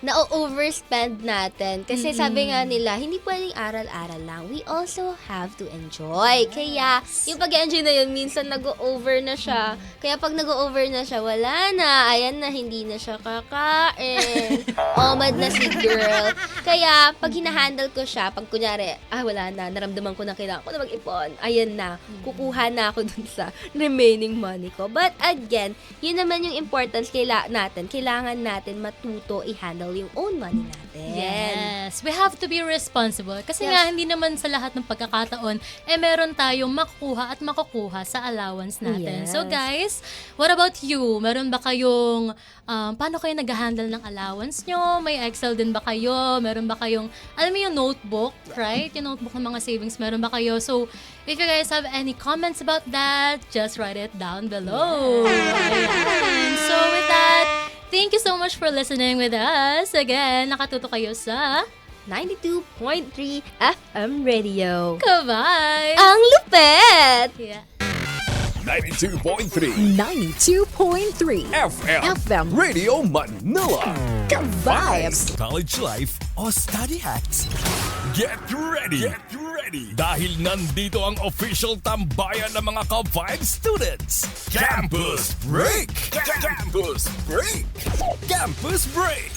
na-overspend natin. Kasi sabi nga nila, hindi pwedeng aral-aral lang. We also have to enjoy. Kaya, yung pag-enjoy na yun, minsan nag-over na siya. Kaya pag nag-over na siya, wala na. Ayan na, hindi na siya kakain. Omad na si girl. Kaya, pag hinahandle ko siya, pag kunyari, wala na, naramdaman ko na kailangan ko na mag-ipon. Ayan na, kukuha na ako dun sa remaining money ko. But again, yun naman yung importance natin. Kailangan natin matuto i-handle yung own money natin. Yes, we have to be responsible. Kasi Yes. nga, hindi naman sa lahat ng pagkakataon, meron tayong makukuha at makukuha sa allowance natin. Yes. So guys, what about you? Meron ba kayong, paano kayo nag-handle ng allowance nyo? May Excel din ba kayo? Meron ba kayong, alam mo yung notebook, right? Yung notebook ng mga savings, meron ba kayo? So, if you guys have any comments about that, just write it down below. Ayan. So with that, thank you so much for listening with us. Again, nakatuto kayo sa 92.3 FM Radio. Ka-vibes! Ang lupet! Yeah. 92.3 92.3 FM Radio Manila. Ka-vibes. College life o study hacks. Get ready. Get ready. Dahil nandito ang official tambayan ng mga ka-vibe students. Campus Break. Campus Break. Campus Break.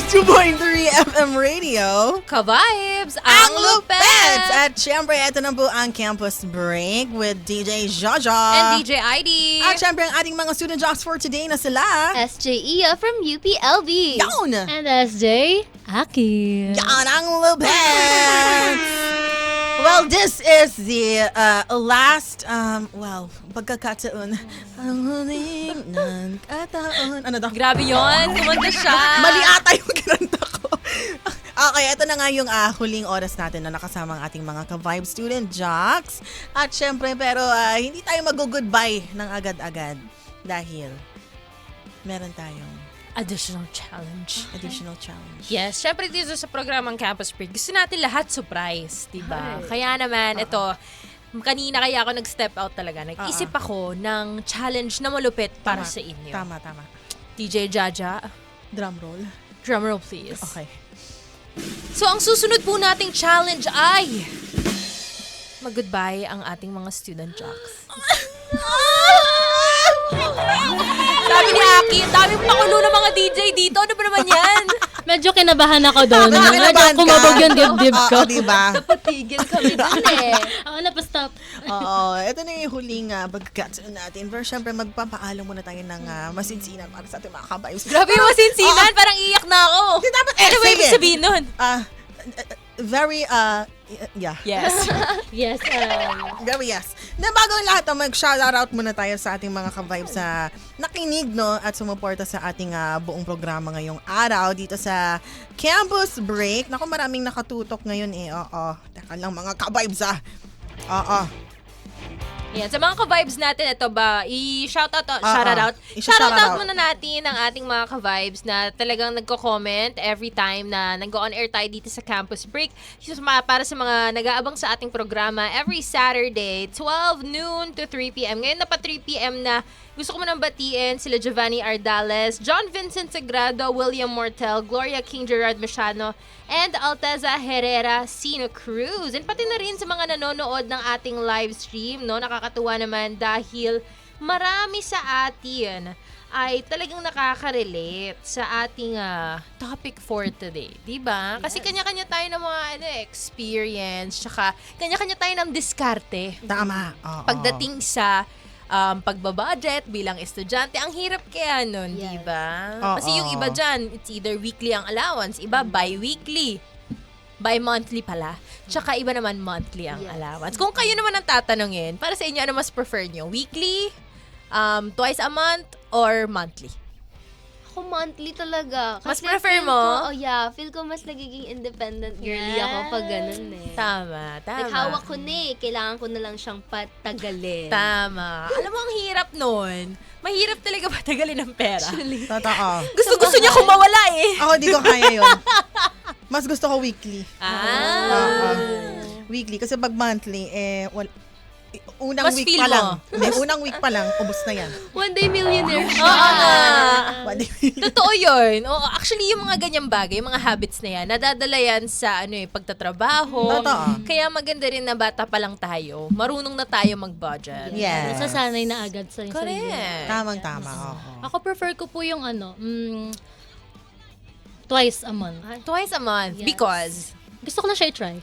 Two point three BFM Radio. Ka-vibes, Ang Lupets! At syempre, ito na po ang Campus Break with DJ Jojo. And DJ ID. At syempre, ang ating mga student jocks for today na sila. SJ Iya from UPLB. Yawn! And SJ, Aki. Yan ang Lupets! Well, this is the last, pagkakataon. Ang huling ng kataon. Ano daw? Grabe yun. Kumanta siya. Mali ata yung kinanta ko. Okay, ito na nga yung huling oras natin na nakasama ang ating mga ka-Vibe student jocks. At syempre, pero hindi tayo mag-goodbye ng agad-agad dahil meron tayong Additional challenge. Yes. Yes, syempre dito sa programang Campus Break, gusto natin lahat surprise, diba? Kaya naman, ito, kanina kaya ako nag-step out talaga. Nag-isip ako ng challenge na malupit para sa inyo. Tama. DJ Jaja, Drum roll. drumroll please. Okay. So, ang susunod po nating challenge ay mag-goodbye ang ating mga student jocks. Sabi ni Aki, ang daming pakulo ng mga DJ dito. Ano ba naman yan? Medyo kinabahan ako doon. Kinabahan Medyo ka? kumabog yung dibdib ko. Oo, diba? Patigil kami dun eh. Ako na pa stop. Oo, ito na yung huling pagkakataon natin. Pero syempre, magpapaalam muna tayo ng masinsinan para sa ating mga ka-vibes. Grabe yung masinsinan. Parang iyak na ako. Hindi dapat Ano ba sige. ibig sabihin nun? Very, yeah. Yes. Yes. Very yes. Na bago ang lahat, mag-shoutout muna tayo sa ating mga ka-vibes sa nakinig, no, at sumuporta sa ating buong programa ngayong araw dito sa Campus Break. Naku, maraming nakatutok ngayon eh. Oo. Teka lang mga ka-vibes Oo. Yan, sa mga ka-vibes natin, ito ba, i-shoutout I-shoutout muna natin ang ating mga ka-vibes na talagang nagko-comment every time na nag-on air tayo dito sa Campus Break. Para sa mga nag-aabang sa ating programa every Saturday, 12 noon to 3 p.m. Ngayon na pa 3 p.m. na, gusto ko munang batiin sila Giovanni Ardales, John Vincent Sagrado, William Mortel, Gloria King Gerard Machado, and Alteza Herrera Sino Cruz. And pati na rin sa mga nanonood ng ating live stream, no? Nakakatuwa naman dahil marami sa atin ay talagang nakaka-relate sa ating topic for today. Diba? Kasi kanya-kanya tayo ng mga experience, tsaka kanya-kanya tayo ng diskarte. Tama. Oo. Pagdating sa pagbabudget bilang estudyante, ang hirap kaya nun, Yes. diba? Oo. Kasi yung iba dyan, it's either weekly ang allowance, iba bi-weekly. Bi-monthly pala. Tsaka iba naman monthly ang Yes. allowance. Kung kayo naman ang tatanungin, para sa inyo, ano mas prefer nyo? Weekly? Twice a month? Or monthly? Ako monthly talaga. Mas Kasi prefer feel mo? Ko, feel ko mas nagiging independent girly ako pag ganun eh. Tama. Like, hawak ko na eh. Kailangan ko na lang siyang patagalin. Tama. Alam mo, ang hirap nun. Mahirap talaga patagalin ng pera. Totoo. Gusto niya kumawala eh. Ako, di ko kaya yun. Mas gusto ko weekly. Weekly. Kasi pag monthly, unang Mas week feel pa mo. lang. Hindi, unang week pa lang, ubos na yan. One day millionaire siya. Oo nga. Pwede- Totoo yun. Oo, actually, yung mga ganyang bagay, yung mga habits na yan, nadadala yan sa pagtatrabaho. Totoo. Kaya maganda rin na bata pa lang tayo. Marunong na tayo mag-budget. Yes. Nasasanay na agad sa sarili. Correct. Tamang-tama. Oo. Ako prefer ko po yung twice a month. Twice a month. Yes. Because Gusto ko na siya i-try.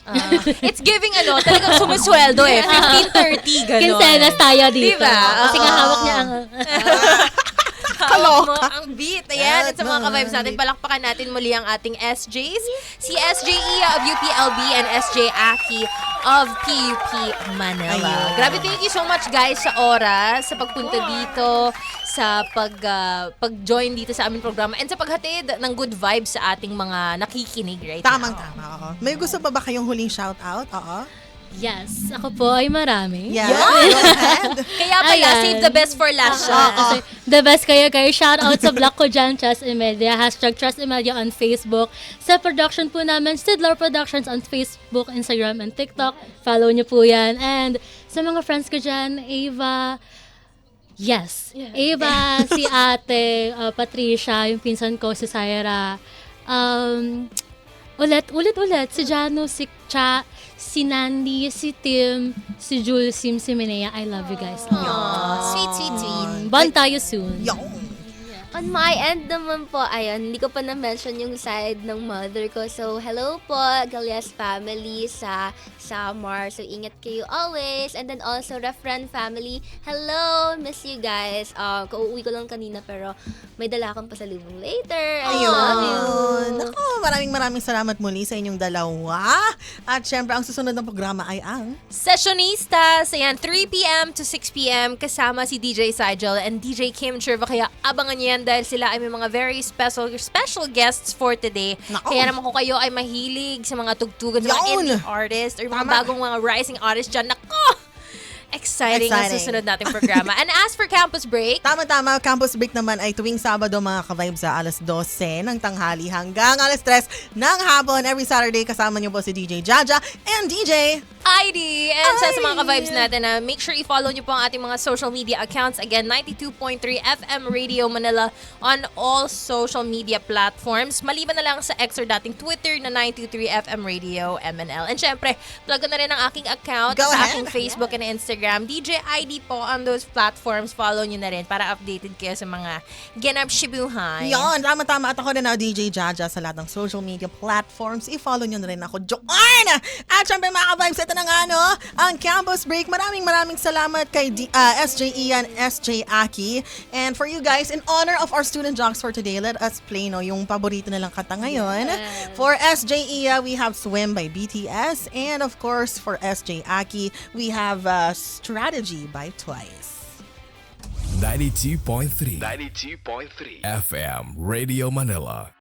it's giving talagang sumusweldo eh. 15-30, gano'n. Kinsenas tayo dito. Diba? Kasi nga hawak niya ang... Hawak mo ang beat. Ayan. At sa mga ka-vibes natin, Beat. palakpakan natin muli ang ating SJs. Si SJ Iya of UPLB and SJ Aki of PUP Manila. Ayun. Grabe, thank you so much guys sa oras, sa pagpunta dito, sa pag-join dito sa aming programa, and sa paghatid ng good vibes sa ating mga nakikinig right now. Tamang-tama. Oo. May gusto pa ba kayong huling shoutout? Oo. Yes, ako po ay marami. Yeah. Go ahead. Kaya pala, Ayan. save the best for last siya. Kasi the best kayo guys. Shout out sa blog ko dyan, Trust Imedia. #Trust Imedia on Facebook. Sa production po namin, Stidlar Productions on Facebook, Instagram, and TikTok. Follow nyo po yan. And sa mga friends ko dyan, Ava, yes. Ava, si ate, Patricia, yung pinsan ko, si Syra. Ulit. Si Jano, si Cha, si Nandi, si Tim, si Jules, si Minea. I love you guys. Aw, sweet. Bond tayo soon. Yo. On my end naman po, ayun, hindi ko pa na-mention yung side ng mother ko. So, hello po, Galias family sa Samar. So, ingat kayo always. And then also, Refran family, hello, miss you guys. Kauuwi ko lang kanina pero may dala akong pasalubong later. I love you. Naku, maraming salamat muli sa inyong dalawa. At syempre, ang susunod ng programa ay ang... Sessionistas, ayan, 3 p.m. to 6 p.m. kasama si DJ Sigel and DJ Kim Churva. Kaya abangan niyo yan dahil sila ay may mga very special guests for today. Nako. Kaya naman kung kayo ay mahilig sa mga tugtugan, sa mga Yun. indie artist or mga Tama. bagong mga rising artists dyan, nako! Exciting ang Exciting. susunod nating programa. And as for Campus Break, Tama-tama, Campus Break naman ay tuwing Sabado mga ka-vibe sa alas 12 ng tanghali hanggang alas 3 ng hapon. Every Saturday kasama niyo po si DJ Jaja and DJ ID. And sa mga ka-vibes natin, make sure i-follow nyo po ang ating mga social media accounts. Again, 92.3 FM Radio Manila on all social media platforms. Maliban na lang sa X or dating Twitter na 923 FM Radio MNL. And syempre, plug ko na rin ang aking account Go sa ahead. aking Facebook and Instagram. DJ ID po on those platforms. Follow nyo na rin para updated kayo sa mga ganap shibuhay. Yon, tama-tama. At ako na na DJ Jaja sa lahat ng social media platforms. I-follow nyo na rin ako. Joanne! At syempre mga ka-vibes, ito na nga ang Campus Break. Maraming salamat kay SJ Ian, SJ Aki. And for you guys, in honor of our student jocks for today, let us play yung paborito nilang kanta ngayon. Yes. For SJ Iya, we have Swim by BTS. And of course, for SJ Aki, we have Strategy by Twice. 92.3 FM Radio Manila.